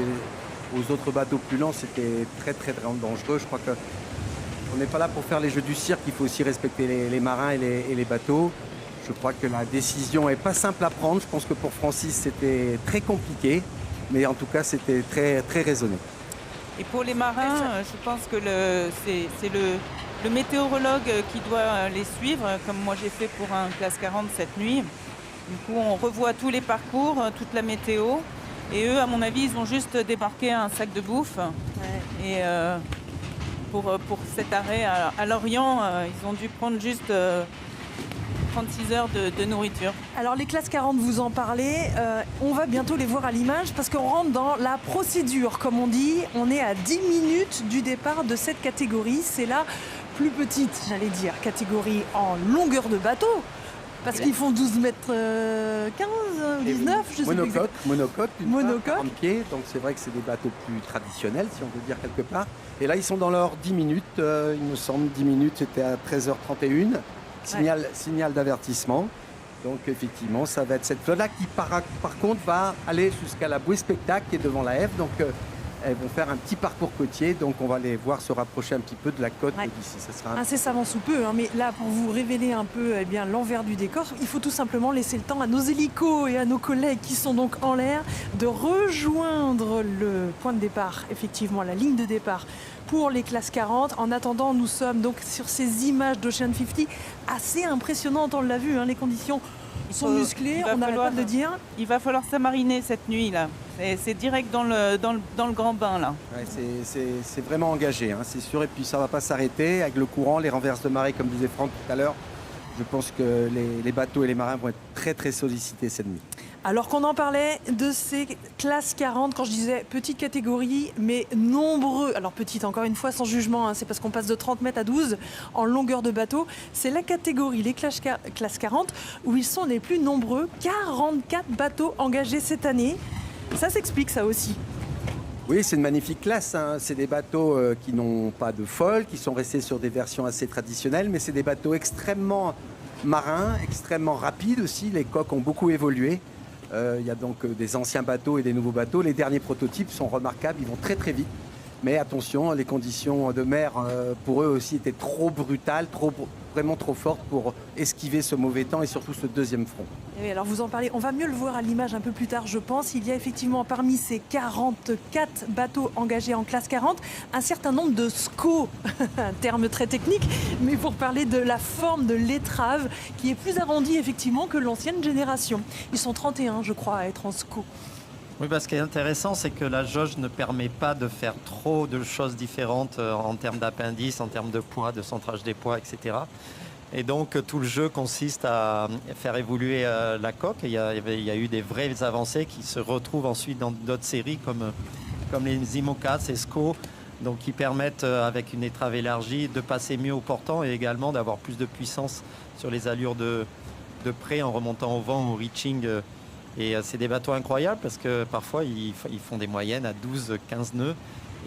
aux autres bateaux plus lents, c'était très très dangereux. Je crois qu'on n'est pas là pour faire les jeux du cirque, il faut aussi respecter les marins et les bateaux. Je crois que la décision n'est pas simple à prendre. Je pense que pour Francis, c'était très compliqué, mais en tout cas, c'était très, très raisonné.
Et pour les marins, je pense que c'est le météorologue qui doit les suivre, comme moi j'ai fait pour un classe 40 cette nuit. Du coup, on revoit tous les parcours, toute la météo. Et eux, à mon avis, ils ont juste débarqué un sac de bouffe. Ouais. Et pour cet arrêt à Lorient, ils ont dû prendre juste 36 heures de nourriture.
Alors les classes 40, vous en parlez, on va bientôt les voir à l'image parce qu'on rentre dans la procédure, comme on dit. On est à 10 minutes du départ de cette catégorie. C'est la plus petite, j'allais dire, catégorie en longueur de bateau. Parce qu'ils font 12 mètres 15, 19, je sais
monocoque,
plus.
monocoque,
Monocoque.
40 pieds, donc c'est vrai que c'est des bateaux plus traditionnels, si on veut dire quelque part. Et là, ils sont dans leurs 10 minutes, il me semble, 10 minutes, c'était à 13h31, signal d'avertissement. Donc effectivement, ça va être cette flotte-là qui, par contre, va aller jusqu'à la bouée spectacle qui est devant la F. Donc elles vont faire un petit parcours côtier, donc on va les voir se rapprocher un petit peu de la côte d'ici. Ça sera
incessamment sous peu, hein, mais là, pour vous révéler un peu l'envers du décor, il faut tout simplement laisser le temps à nos hélicos et à nos collègues qui sont donc en l'air de rejoindre le point de départ, effectivement, la ligne de départ pour les classes 40. En attendant, nous sommes donc sur ces images d'Ocean 50 assez impressionnantes, on l'a vu, hein, les conditions sont musclées, on n'arrête pas de le dire.
Il va falloir s'amariner cette nuit là. C'est direct dans le grand bain là.
Ouais, c'est vraiment engagé, hein, c'est sûr. Et puis ça ne va pas s'arrêter avec le courant, les renverses de marée, comme disait Franck tout à l'heure. Je pense que les bateaux et les marins vont être très très sollicités cette nuit.
Alors qu'on en parlait de ces classes 40, quand je disais petite catégorie, mais nombreux, alors petite encore une fois sans jugement, hein, c'est parce qu'on passe de 30 mètres à 12 en longueur de bateau, c'est la catégorie, les classes 40, où ils sont les plus nombreux, 44 bateaux engagés cette année. Ça s'explique ça aussi.
Oui, c'est une magnifique classe, hein. C'est des bateaux qui n'ont pas de folle, qui sont restés sur des versions assez traditionnelles, mais c'est des bateaux extrêmement marins, extrêmement rapides aussi. Les coques ont beaucoup évolué. Il y a donc des anciens bateaux et des nouveaux bateaux. Les derniers prototypes sont remarquables, ils vont très très vite. Mais attention, les conditions de mer pour eux aussi étaient trop brutales, vraiment trop fortes pour esquiver ce mauvais temps et surtout ce deuxième front.
Et alors vous en parlez, on va mieux le voir à l'image un peu plus tard je pense. Il y a effectivement parmi ces 44 bateaux engagés en classe 40, un certain nombre de SCO, un terme très technique, mais pour parler de la forme de l'étrave qui est plus arrondie effectivement que l'ancienne génération. Ils sont 31 je crois à être en SCO.
Oui, ce qui est intéressant, c'est que la jauge ne permet pas de faire trop de choses différentes en termes d'appendices, en termes de poids, de centrage des poids, etc. Et donc, tout le jeu consiste à faire évoluer la coque. Il y a eu des vraies avancées qui se retrouvent ensuite dans d'autres séries comme les IMOCA, ces SCO, donc qui permettent, avec une étrave élargie, de passer mieux au portant et également d'avoir plus de puissance sur les allures de près en remontant au vent, au reaching. Et c'est des bateaux incroyables parce que parfois ils font des moyennes à 12-15 nœuds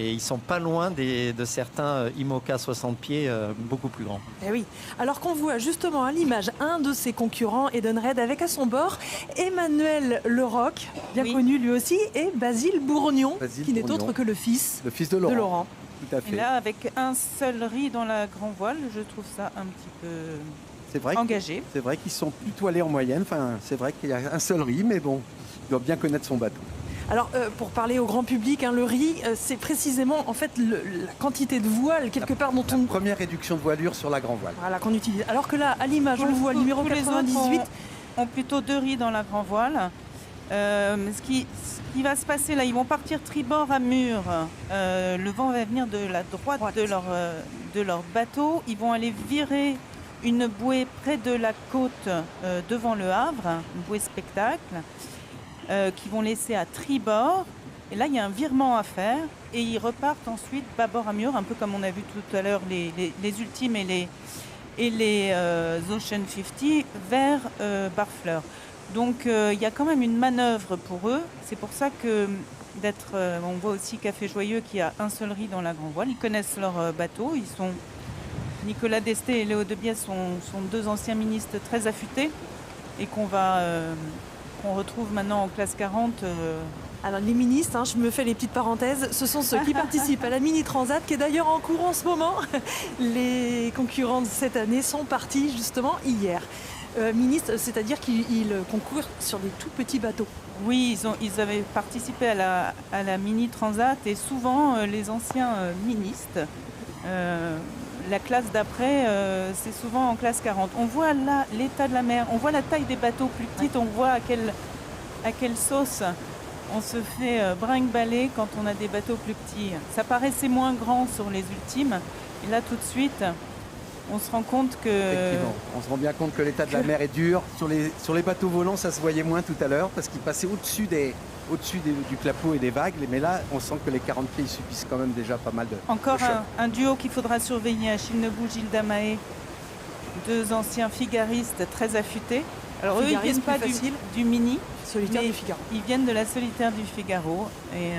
et ils sont pas loin de certains IMOCA 60 pieds beaucoup plus grands.
Eh oui, alors qu'on voit justement à l'image un de ses concurrents, Edenred, avec à son bord Emmanuel Leroc, bien connu lui aussi, et Basile Bourgnon, qui n'est autre que le fils
de
Laurent.
Tout à fait.
Et là, avec un seul riz dans la grand voile, je trouve ça un petit peu engagé.
C'est vrai qu'ils sont plutôt allés en moyenne. Enfin, c'est vrai qu'il y a un seul riz, mais bon, il doit bien connaître son bateau.
Alors, pour parler au grand public, le riz, c'est précisément en fait la quantité de voile quelque part dont on...
Première réduction de voilure sur la grand voile.
Voilà, qu'on utilise. Alors que là, à l'image, on le voit, le numéro 98...
ont plutôt 2 riz dans la grand voile. Ce qui va se passer là, ils vont partir tribord à mur. Le vent va venir de la droite de leur bateau. Ils vont aller virer une bouée près de la côte devant le Havre, une bouée spectacle, qui vont laisser à tribord. Et là, il y a un virement à faire et ils repartent ensuite bâbord à mur, un peu comme on a vu tout à l'heure les Ultimes et les Ocean 50 vers Barfleur. Donc il y a quand même une manœuvre pour eux. C'est pour ça que on voit aussi Café Joyeux qui a un seul riz dans la grand voile. Ils connaissent leur bateau. Nicolas Desté et Léo Debiès sont 2 anciens ministres très affûtés et qu'on retrouve maintenant en classe 40.
Alors les ministres, je me fais les petites parenthèses, ce sont ceux qui participent à la Mini Transat qui est d'ailleurs en cours en ce moment. Les concurrents de cette année sont partis justement hier. Ministres, c'est-à-dire qu'ils concourent sur des tout petits bateaux.
Oui, ils avaient participé à la Mini Transat et souvent les anciens ministres la classe d'après, c'est souvent en classe 40. On voit là l'état de la mer, on voit la taille des bateaux plus petites, on voit à quelle sauce on se fait brinque-baller quand on a des bateaux plus petits. Ça paraissait moins grand sur les ultimes, et là tout de suite, on se rend compte que...
Effectivement, on se rend bien compte que l'état de la mer est dur. Sur les bateaux volants, ça se voyait moins tout à l'heure parce qu'ils passaient au-dessus du clapot et des vagues. Mais là, on sent que les 40 pieds ils subissent quand même déjà pas mal de
Encore
chocs.
un duo qu'il faudra surveiller, Achille Nebou, Gilles Damaé, deux anciens figaristes très affûtés. Alors eux, ils
Figariste,
viennent pas
plus facile.
du mini,
Solitaire
mais
du Figaro.
ils viennent de la solitaire du Figaro. Et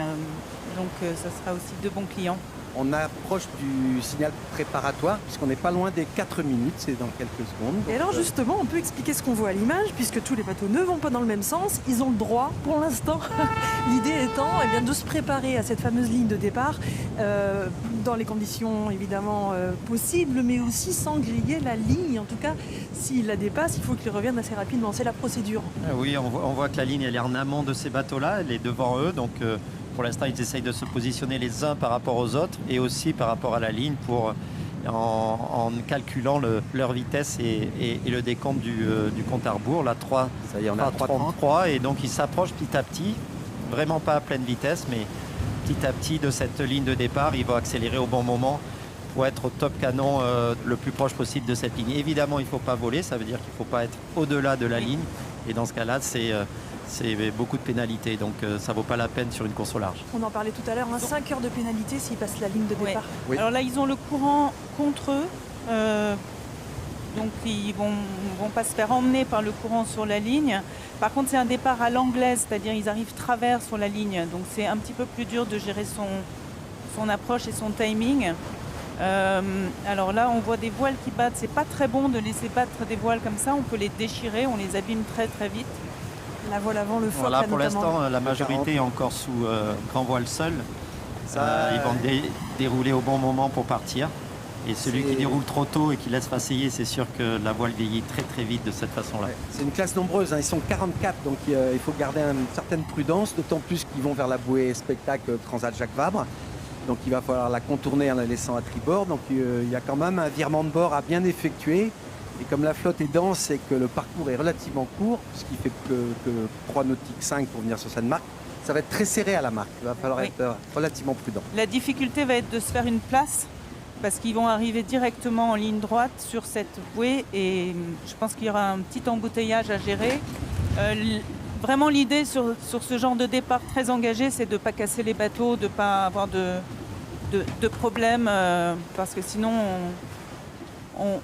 donc ça sera aussi de bons clients.
On approche du signal préparatoire puisqu'on n'est pas loin des 4 minutes, c'est dans quelques secondes.
Et alors justement, on peut expliquer ce qu'on voit à l'image, puisque tous les bateaux ne vont pas dans le même sens. Ils ont le droit, pour l'instant, l'idée étant bien, de se préparer à cette fameuse ligne de départ, dans les conditions évidemment possibles, mais aussi sans griller la ligne. En tout cas, s'ils la dépassent, il faut qu'ils reviennent assez rapidement. C'est la procédure.
Oui, on voit que la ligne elle est en amont de ces bateaux-là, elle est devant eux, donc pour l'instant ils essayent de se positionner les uns par rapport aux autres et aussi par rapport à la ligne en calculant leur vitesse et le décompte du compte à rebours, la 3,
Ça y est, on est à
3.33, et donc ils s'approchent petit à petit, vraiment pas à pleine vitesse, mais petit à petit de cette ligne de départ, ils vont accélérer au bon moment pour être au top canon le plus proche possible de cette ligne. Évidemment, il ne faut pas voler, ça veut dire qu'il ne faut pas être au-delà de la ligne, et dans ce cas-là, c'est beaucoup de pénalités, donc ça vaut pas la peine sur une course au large.
On en parlait tout à l'heure, 5 heures de pénalité s'ils passent la ligne de
Ouais.
départ.
Oui.
Alors là, ils ont le courant contre eux. Donc ils vont pas se faire emmener par le courant sur la ligne. Par contre, c'est un départ à l'anglaise, c'est-à-dire ils arrivent travers sur la ligne. Donc c'est un petit peu plus dur de gérer son approche et son timing. Alors là, on voit des voiles qui battent. C'est pas très bon de laisser battre des voiles comme ça. On peut les déchirer, on les abîme très très vite.
La voile avant, le foc,
Voilà,
là,
pour
notamment.
l'instant, la majorité est encore sous grand voile seul. Ils vont dérouler au bon moment pour partir. Et celui qui déroule trop tôt et qui laisse passer, c'est sûr que la voile vieillit très très vite de cette façon-là.
Ouais, c'est une classe nombreuse, hein. Ils sont 44, donc il faut garder une certaine prudence, d'autant plus qu'ils vont vers la bouée spectacle Transat Jacques Vabre. Donc il va falloir la contourner en la laissant à tribord. Donc il y a quand même un virement de bord à bien effectuer. Et comme la flotte est dense et que le parcours est relativement court, ce qui fait que 3 nautiques 5 pour venir sur cette marque, ça va être très serré à la marque. Il va falloir être relativement prudent.
La difficulté va être de se faire une place parce qu'ils vont arriver directement en ligne droite sur cette bouée et je pense qu'il y aura un petit embouteillage à gérer. Vraiment l'idée sur ce genre de départ très engagé, c'est de ne pas casser les bateaux, de ne pas avoir de problèmes parce que sinon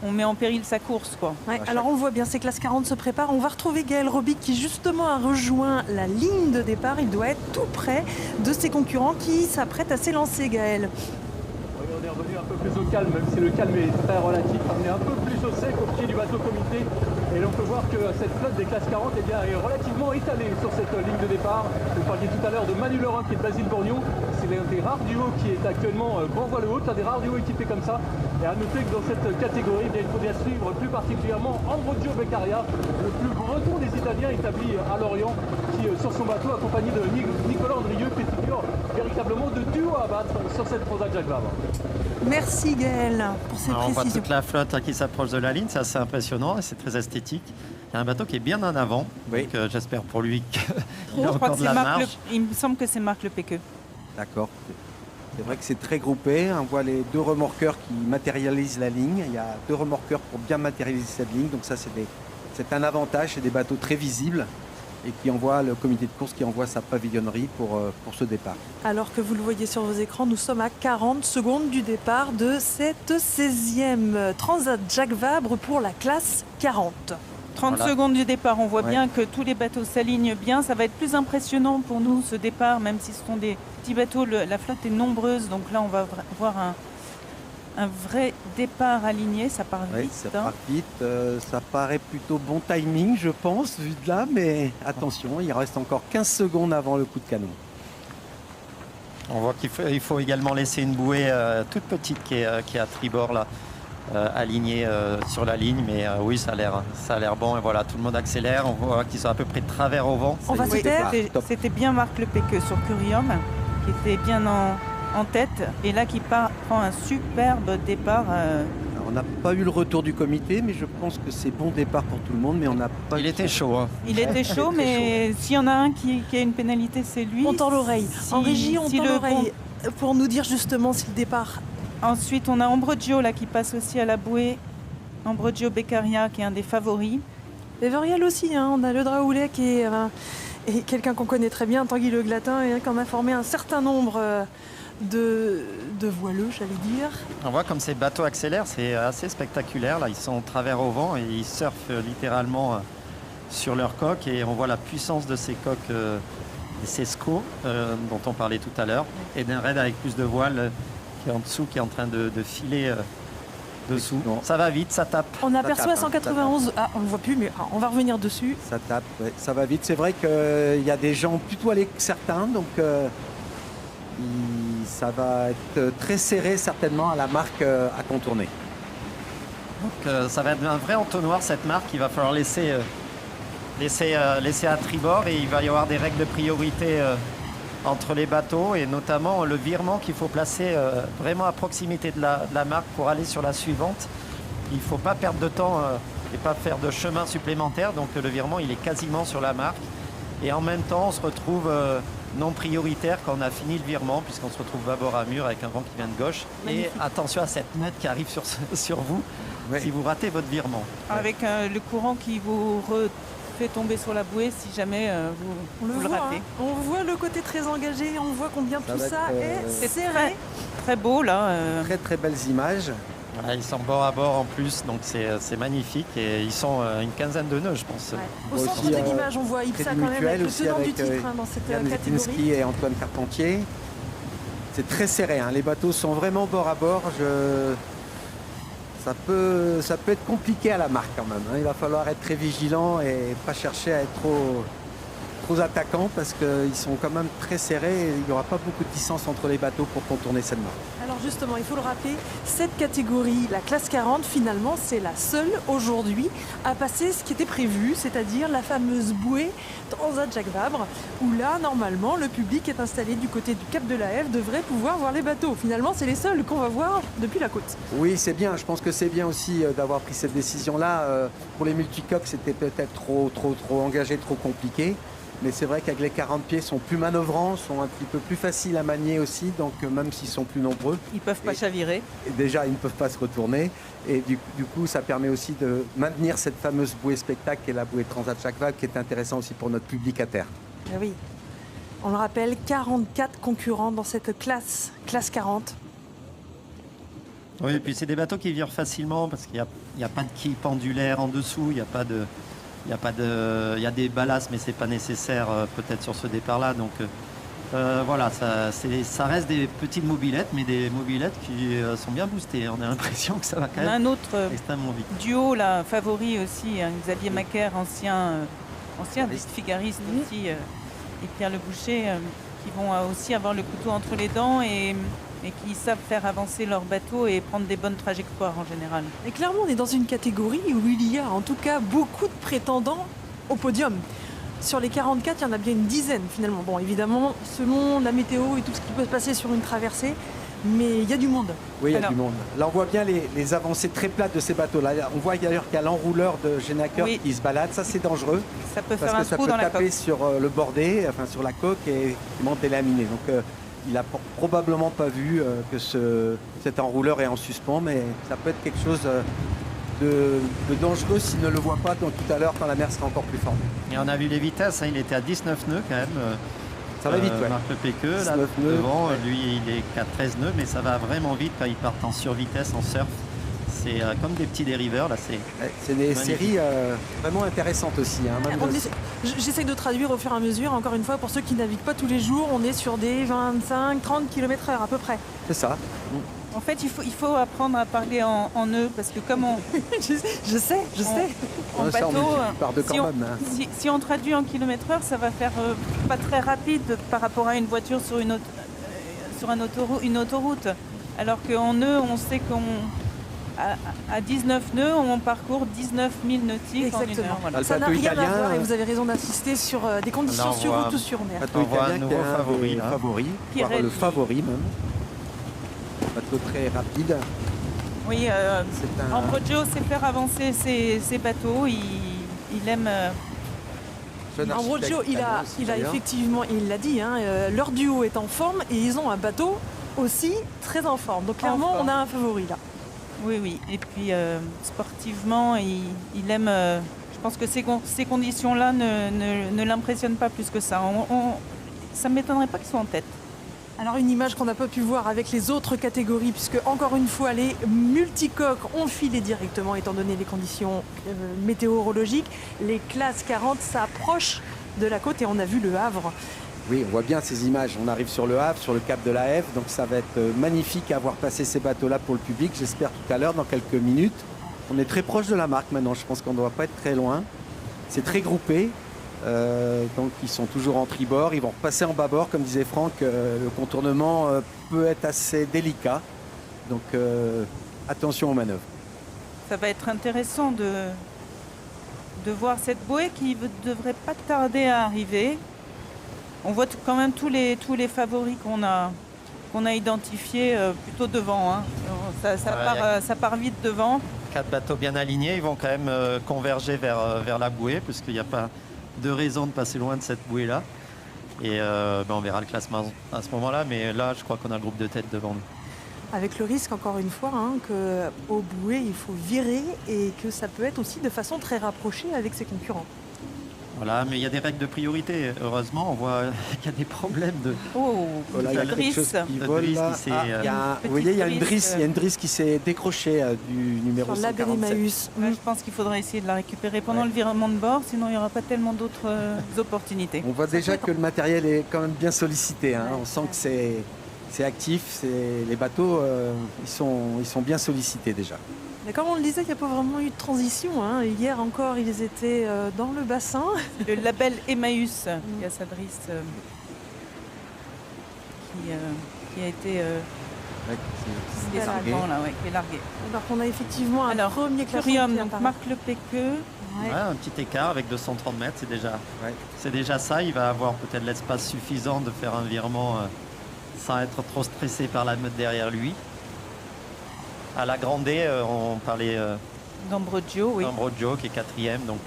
on met en péril sa course, quoi.
Ouais, alors on le voit bien, ces classes 40 se préparent. On va retrouver Gaël Robic qui justement a rejoint la ligne de départ. Il doit être tout près de ses concurrents qui s'apprêtent à s'élancer, Gaël.
Oui, on est revenu un peu plus au calme, même si le calme est très relatif. On est un peu plus au sec au pied du bateau comité. Et on peut voir que cette flotte des classes 40 est relativement étalée sur cette ligne de départ. Vous parliez tout à l'heure de Manu Laurent qui est de Basile Bourgnon. C'est l'un des rares duos qui est actuellement grand voile haute, l'un des rares duos équipés comme ça. Et à noter que dans cette catégorie, il faudrait suivre plus particulièrement Ambrogio Beccaria, le plus breton des Italiens établi à Lorient, qui sur son bateau accompagné de Nicolas Andrieux fait figure véritablement de duo à battre sur cette Transat Jacques Vabre.
Merci Gaël pour ces
Alors, on voit
précisions.
toute la flotte qui s'approche de la ligne, c'est assez impressionnant et c'est très esthétique. Il y a un bateau qui est bien en avant,
Oui.
donc j'espère pour lui qu'il
Je
a
crois
encore
que
de
c'est
la
Marc
marge.
il me semble que c'est Marc Le Péqueux.
D'accord. C'est vrai que c'est très groupé. On voit les 2 remorqueurs qui matérialisent la ligne. Il y a 2 remorqueurs pour bien matérialiser cette ligne. Donc ça, c'est un avantage. C'est des bateaux très visibles et qui envoient le comité de course qui envoie sa pavillonnerie pour ce départ.
Alors que vous le voyez sur vos écrans, nous sommes à 40 secondes du départ de cette 16e Transat Jacques Vabre pour la classe 40.
30
Voilà.
secondes du départ, on voit
Ouais.
bien que tous les bateaux s'alignent bien. Ça va être plus impressionnant pour nous ce départ, même si ce sont des petits bateaux. La flotte est nombreuse, donc là on va voir un vrai départ aligné. Ça part
Oui,
vite.
ça
hein.
part vite. Ça paraît plutôt bon timing, je pense, vu de là. Mais attention, il reste encore 15 secondes avant le coup de canon.
On voit qu'il faut également laisser une bouée toute petite qui est à tribord là, alignée sur la ligne. Mais oui, ça a l'air bon. Et voilà, tout le monde accélère. On voit qu'ils sont à peu près de travers au vent.
On va
Oui,
se taire.
départ. Top.
C'était bien Marc Le Péqueux sur Curium, qui était bien en tête et là qui prend un superbe départ.
Alors, on n'a pas eu le retour du comité, mais je pense que c'est bon départ pour tout le monde, mais on n'a pas...
Il était chaud. Hein.
Il était chaud, mais s'il y en a un qui a une pénalité, c'est lui.
On tend l'oreille.
Si-
En régie, on
si
tend
le
l'oreille pour nous dire justement si le départ...
Ensuite, on a Ambrogio là qui passe aussi à la bouée. Ambrogio Beccaria qui est un des favoris.
Everiel aussi, hein. On a le Drahoulet qui est quelqu'un qu'on connaît très bien, Tanguy Le Glatin, et qui en a formé un certain nombre de voileux, j'allais dire.
On voit comme ces bateaux accélèrent, c'est assez spectaculaire. Là, ils sont travers au vent et ils surfent littéralement sur leur coque. Et on voit la puissance de ces coques, ces SCO dont on parlait tout à l'heure, et d'un raid avec plus de voile qui est en dessous, qui est en train de filer dessous.
Non.
Ça va vite, ça tape.
On aperçoit
tape, hein,
191... Ah, on ne le voit plus, mais on va revenir dessus.
Ça tape, ouais, ça va vite. C'est vrai qu'il y a des gens plutôt allés que certains, donc ça va être très serré certainement à la marque à contourner.
Donc ça va être un vrai entonnoir cette marque. Il va falloir laisser à tribord et il va y avoir des règles de priorité entre les bateaux et notamment le virement qu'il faut placer vraiment à proximité de la marque pour aller sur la suivante. Il ne faut pas perdre de temps et pas faire de chemin supplémentaire. Donc le virement il est quasiment sur la marque et en même temps on se retrouve non prioritaire quand on a fini le virement puisqu'on se retrouve bâbord à mur avec un vent qui vient de gauche.
Magnifique.
Et attention à cette note qui arrive sur vous
Ouais.
si vous ratez votre virement.
Avec le courant qui vous fait tomber sur la bouée si jamais
On
vous le
voit,
ratez.
hein. On voit le côté très engagé, on voit combien
Ça
tout
va
ça
être,
est
C'est
serré.
très beau là.
Très très belles images.
Voilà, ils sont bord à bord en plus, donc c'est magnifique et ils sont une quinzaine de nœuds, je pense.
Ouais. Au
Aussi,
centre de l'image, on voit Ipsa
Crédit
quand même
Mutuel
avec le
aussi
tenant du
avec,
titre hein, dans cette
Yann
catégorie.
Letinski et Antoine Carpentier. C'est très serré, hein. Les bateaux sont vraiment bord à bord. Ça peut être compliqué à la marque quand même, hein. Il va falloir être très vigilant et pas chercher à être trop attaquant parce qu'ils sont quand même très serrés et il n'y aura pas beaucoup de distance entre les bateaux pour contourner cette marque.
Alors justement, il faut le rappeler, cette catégorie, la classe 40, finalement, c'est la seule aujourd'hui à passer ce qui était prévu, c'est-à-dire la fameuse bouée Transat Jacques Vabre, où là, normalement, le public est installé du côté du Cap de la Hève, devrait pouvoir voir les bateaux. Finalement, c'est les seuls qu'on va voir depuis la côte.
Oui, c'est bien. Je pense que c'est bien aussi d'avoir pris cette décision-là. Pour les multicoques, c'était peut-être trop engagé, trop compliqué. Mais c'est vrai qu'avec les 40 pieds, sont plus manœuvrants, sont un petit peu plus faciles à manier aussi. Donc même s'ils sont plus nombreux,
Ils peuvent pas chavirer.
et déjà ils ne peuvent pas se retourner. Et du coup, ça permet aussi de maintenir cette fameuse bouée spectacle qui est la bouée Transat Jacques Vabre, qui est intéressant aussi pour notre public à terre.
Ah oui, on le rappelle, 44 concurrents dans cette classe 40.
Oui, et puis c'est des bateaux qui virent facilement parce qu'il n'y a pas de quille pendulaire en dessous, il y a des ballasts, mais c'est pas nécessaire peut-être sur ce départ-là. Donc voilà, ça reste des petites mobilettes, mais des mobilettes qui sont bien boostées. On a l'impression que ça va quand
On a
même
un autre
extrêmement vite.
duo là, favori aussi, hein, Xavier Macaire, ancien figariste aussi, et Pierre Le Boucher, qui vont aussi avoir le couteau entre les dents et qui savent faire avancer leur bateau et prendre des bonnes trajectoires en général.
Et clairement, on est dans une catégorie où il y a en tout cas beaucoup de prétendants au podium. Sur les 44, il y en a bien une dizaine finalement. Bon, évidemment, selon la météo et tout ce qui peut se passer sur une traversée, mais il y a du monde.
Oui, il y a
Alors-
du monde. Là, on voit bien les avancées très plates de ces bateaux-là. On voit d'ailleurs qu'il y a l'enrouleur de Genaker
Oui.
qui se balade. Ça, c'est dangereux.
Ça peut
Parce
faire un
que ça
trou
peut
dans la
taper
coque.
sur le bordé, enfin sur la coque et effectivement délaminé. Donc il a probablement pas vu que cet enrouleur est en suspens, mais ça peut être quelque chose de dangereux s'il ne le voit pas donc, tout à l'heure quand la mer sera encore plus forte.
Et on a vu les vitesses, hein, il était à 19 nœuds quand même.
Ça va vite, ouais.
Marc Le Péqueux, là
19 nœuds.
devant, lui il est qu'à 13 nœuds, mais ça va vraiment vite quand ils partent en survitesse, en surf. C'est comme des petits dériveurs, là c'est...
Ouais, c'est des
Magnifique.
séries vraiment intéressantes aussi. Hein, même
J'essaie de traduire au fur et à mesure. Encore une fois, pour ceux qui naviguent pas tous les jours, on est sur des 25-30 km/h à peu près.
C'est ça.
En fait, il faut apprendre à parler en eux parce que comme on,
je sais.
en
Ouais, ça, on
bateau,
multiplie par deux
si,
quand
on,
même, hein.
si on traduit en kilomètre-heure, ça va faire pas très rapide par rapport à une voiture sur une autoroute. Alors qu'en nœuds, on sait à 19 nœuds, on parcourt 19 000 nautiques en une
Exactement.
heure. Voilà.
Ah, le
Ça n'a
bateau
rien à
italien,
voir et vous avez raison d'insister sur des conditions
Là, on
sur
voit-
route ou sur mer.
Bateau
On voit un
italien qui est
nouveau
un
favori,
des
là.
favoris, voire
Pirelli.
le favori même. bateau très rapide.
Oui,
C'est un
Ambrogio sait faire avancer ses bateaux. Il aime.
jeune architecte
Ambrogio, il
italien
a,
aussi,
il a
d'ailleurs.
effectivement, il l'a dit, hein, leur duo est en forme et ils ont un bateau aussi très en forme. Donc clairement,
forme.
on a un favori là.
Oui. Et puis sportivement, il aime. Je pense que ces conditions-là ne l'impressionnent pas plus que ça. Ça ne m'étonnerait pas qu'ils soient en tête.
Alors une image qu'on n'a pas pu voir avec les autres catégories, puisque encore une fois les multicoques ont filé directement étant donné les conditions météorologiques. Les classes 40 s'approchent de la côte et on a vu le Havre.
Oui, on voit bien ces images. On arrive sur le Havre, sur le cap de la Hève, donc ça va être magnifique à voir passer ces bateaux-là pour le public. J'espère tout à l'heure, dans quelques minutes. On est très proche de la marque maintenant, je pense qu'on ne doit pas être très loin. C'est très groupé, donc ils sont toujours en tribord. Ils vont repasser en bâbord, comme disait Franck. Le contournement peut être assez délicat, donc attention aux manœuvres.
Ça va être intéressant de voir cette bouée qui ne devrait pas tarder à arriver. On voit quand même tous les favoris qu'on a identifiés plutôt devant. Hein. Ça part vite devant.
4 bateaux bien alignés, ils vont quand même converger vers la bouée, puisqu'il n'y a pas de raison de passer loin de cette bouée-là. Et on verra le classement à ce moment-là, mais là, je crois qu'on a le groupe de tête devant nous.
Avec le risque, encore une fois, hein, qu'au bouée, il faut virer et que ça peut être aussi de façon très rapprochée avec ses concurrents.
Voilà, mais il y a des règles de priorité. Heureusement, on voit qu'il y a des problèmes de...
Oh,
Voilà, il y a quelque
drisse.
chose qui
Le
vole
drisse
là.
qui s'est,
Vous voyez, il y a une
drisse,
drisse, il y a une drisse qui s'est décrochée du numéro
Sur la
147.
Bénémaüs.
Ouais, je pense qu'il faudrait essayer de la récupérer pendant le virement de bord, sinon il n'y aura pas tellement d'autres opportunités.
On voit déjà que le matériel est quand même bien sollicité. Hein. On sent que c'est actif. Les bateaux, ils sont bien sollicités déjà.
Mais comme on le disait, il n'y a pas vraiment eu de transition. Hein. Hier encore, ils étaient dans le bassin.
Le label Emmaüs, qui a sa drisse qui a été
Ouais,
qui est
Voilà.
largué.
là, ouais, qui est largué.
Alors qu'on a effectivement un
Alors,
premier classement
Curium,
qui
donc
apparaît.
Marc Le Péqueux.
Ouais.
Ouais, un petit écart avec 230 mètres, c'est déjà ça. Il va avoir peut-être l'espace suffisant de faire un virement sans être trop stressé par la meute derrière lui. À la Grandée, on parlait
d'Ambrogio, oui.
d'Ambrogio qui est 4e, donc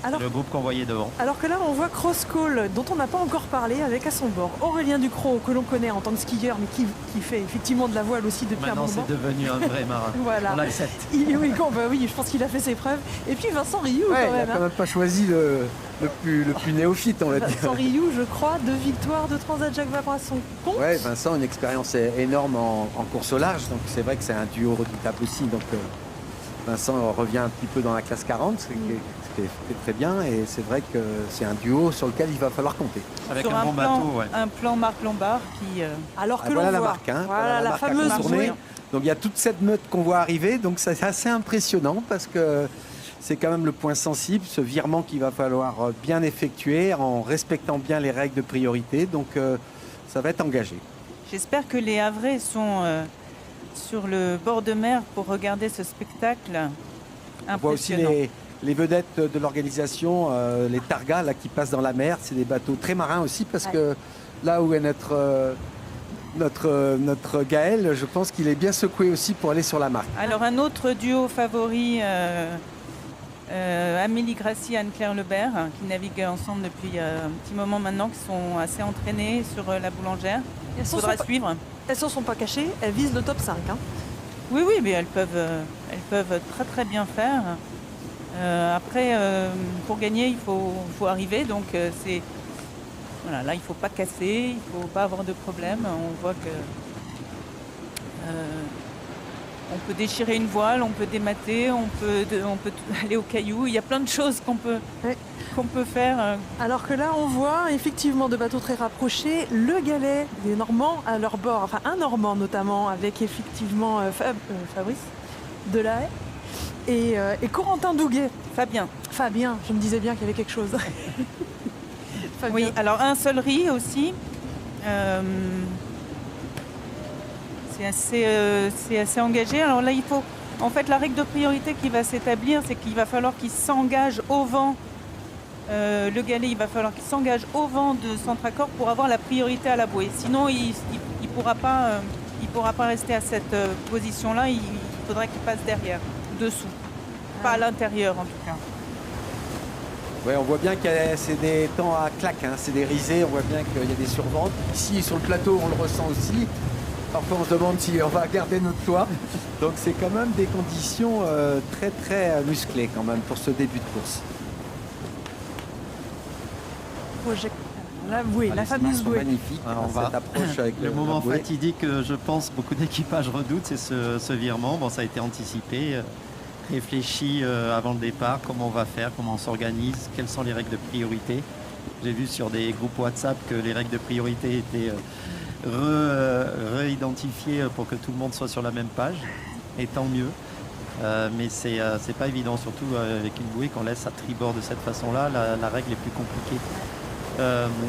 Alors,
le groupe qu'on voyait devant.
alors que là, on voit Crosscall, dont on n'a pas encore parlé, avec à son bord Aurélien Ducrot, que l'on connaît en tant que skieur, mais qui fait effectivement de la voile aussi depuis
Maintenant,
un moment.
c'est devenu un vrai marin.
Voilà.
On l'accepte.
Oui, je pense qu'il a fait ses preuves. Et puis Vincent Rioux,
Ouais,
quand
il n'a
même.
quand même pas choisi le plus néophyte, on va dire.
Vincent Rioux, je crois, 2 victoires de Transat Jacques Vabre à son compte.
Ouais, Vincent, une expérience énorme en course au large, donc c'est vrai que c'est un duo redoutable aussi. Donc Vincent revient un petit peu dans la classe 40, ce qui est très bien, et c'est vrai que c'est un duo sur lequel il va falloir compter.
Avec
Sur
un bon
plan,
bateau, ouais.
un plan Marc Lombard qui...
Alors que
Voilà
l'on
la
voit,
marque, hein.
voilà la
marque à
fameuse
contourner.
bouée.
Donc il y a toute cette meute qu'on voit arriver, donc c'est assez impressionnant parce que c'est quand même le point sensible, ce virement qu'il va falloir bien effectuer en respectant bien les règles de priorité, donc ça va être engagé.
J'espère que les Havrais sont sur le bord de mer pour regarder ce spectacle
On voit aussi
impressionnant.
les vedettes de l'organisation, les targas là, qui passent dans la mer, c'est des bateaux très marins aussi parce que là où est notre Gaël, je pense qu'il est bien secoué aussi pour aller sur la marque.
Alors un autre duo favori, Amélie Grassi et Anne-Claire Lebert, qui naviguent ensemble depuis un petit moment maintenant, qui sont assez entraînées sur la boulangère.
Elles
Il
s'en
faudra
sont pas-
suivre.
elles s'en sont pas cachées, elles visent le top 5. Hein.
Oui, mais elles peuvent très très bien faire. Après, pour gagner, il faut arriver, donc c'est... Voilà, là, il ne faut pas casser, il ne faut pas avoir de problème. On voit que on peut déchirer une voile, on peut démater, on peut aller au caillou. Il y a plein de choses qu'on peut faire.
Alors que là, on voit effectivement de bateaux très rapprochés, le galet des Normands à leur bord, enfin un Normand notamment, avec effectivement Fabrice Delahaye et Corentin Douguet. Fabien, je me disais bien qu'il y avait quelque chose. Fabien.
Oui, alors un seul riz aussi. C'est assez engagé. Alors là, il faut... En fait, la règle de priorité qui va s'établir, c'est qu'il va falloir qu'il s'engage au vent. Le galet, il va falloir qu'il s'engage au vent de Centracor pour avoir la priorité à la bouée. Sinon, il ne pourra pas il ne pourra pas rester à cette position-là, il faudra qu'il passe derrière, dessous. Pas à l'intérieur en tout cas.
Ouais, on voit bien que c'est des temps à claque, hein, c'est des risées, on voit bien qu'il y a des surventes. Ici, sur le plateau, on le ressent aussi. Parfois, on se demande si on va garder notre toit. Donc, c'est quand même des conditions très, très musclées quand même pour ce début de course.
La bouée, la fameuse bouée.
Magnifique.
Alors,
Cette approche avec
le moment
la bouée.
fatidique que je pense beaucoup d'équipages redoutent, c'est ce virement. Bon, ça a été anticipé, réfléchi avant le départ, comment on va faire, comment on s'organise, quelles sont les règles de priorité. J'ai vu sur des groupes WhatsApp que les règles de priorité étaient réidentifiées pour que tout le monde soit sur la même page, et tant mieux. Mais c'est pas évident, surtout avec une bouée qu'on laisse à tribord de cette façon-là, la règle est plus compliquée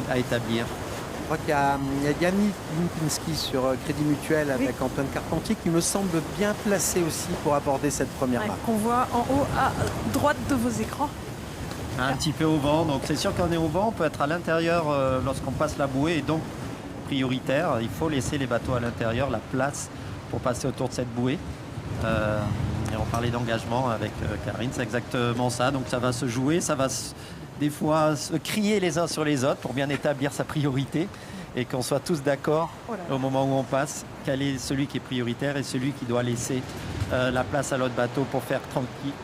à établir.
Je crois qu'il y a Yannick Lipinski sur Crédit Mutuel avec Antoine Carpentier qui me semble bien placé aussi pour aborder cette première marque.
Qu'on voit en haut à droite de vos écrans.
Un petit peu au vent, donc c'est sûr qu'on est au vent, on peut être à l'intérieur lorsqu'on passe la bouée et donc prioritaire, il faut laisser les bateaux à l'intérieur, la place pour passer autour de cette bouée. Et on parlait d'engagement avec Karine, c'est exactement ça, donc ça va se jouer, ça va des fois se crier les uns sur les autres pour bien établir sa priorité et qu'on soit tous d'accord au moment où on passe, quel est celui qui est prioritaire et celui qui doit laisser la place à l'autre bateau pour faire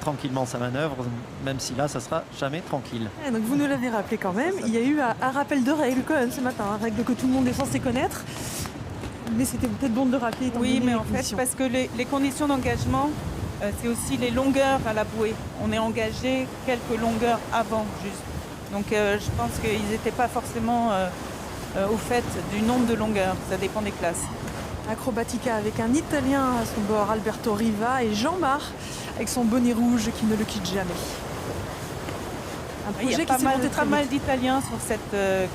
tranquillement sa manœuvre, même si là, ça sera jamais tranquille.
Et donc vous nous l'avez rappelé quand même, il y a eu un rappel de règles quand même ce matin, règles que tout le monde est censé connaître. Mais c'était peut-être bon de le rappeler.
Oui, mais en fait, parce que les conditions d'engagement, c'est aussi les longueurs à la bouée. On est engagé quelques longueurs avant, juste. Donc je pense qu'ils n'étaient pas forcément au fait du nombre de longueurs. Ça dépend des classes.
Acrobatica avec un Italien à son bord, Alberto Riva, et Jean-Marc avec son bonnet rouge qui ne le quitte jamais. Un
Il y
projet
a pas
qui s'est monté très
mal
vite.
d'Italiens sur cette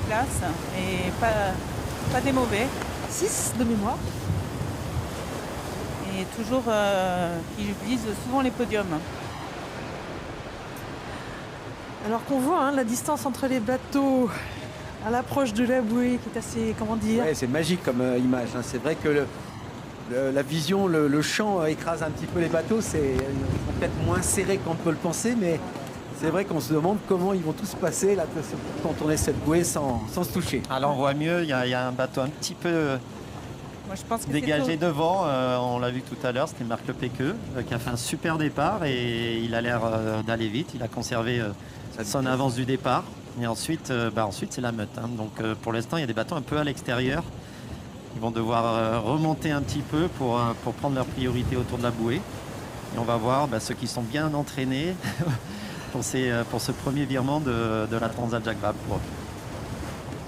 classe et pas des mauvais.
6 de mémoire.
Et toujours, qui visent souvent les podiums.
Alors qu'on voit la distance entre les bateaux à l'approche de la bouée qui est assez, comment dire...
Ouais, c'est magique comme image, hein. C'est vrai que la vision, le champ écrase un petit peu les bateaux. Ils sont peut-être moins serrés qu'on peut le penser, mais c'est vrai qu'on se demande comment ils vont tous passer là, pour contourner cette bouée sans se toucher.
Alors on voit mieux, il y a un bateau un petit peu
Moi, je pense que
dégagé devant, on l'a vu tout à l'heure, c'était Marc Lepequeux qui a fait un super départ et il a l'air d'aller vite, il a conservé son avance du départ. Et ensuite, c'est la meute. Hein. Donc pour l'instant, il y a des bateaux un peu à l'extérieur. Ils vont devoir remonter un petit peu pour prendre leur priorité autour de la bouée. Et on va voir ceux qui sont bien entraînés pour ce premier virement de la Transat Jacques Vabre.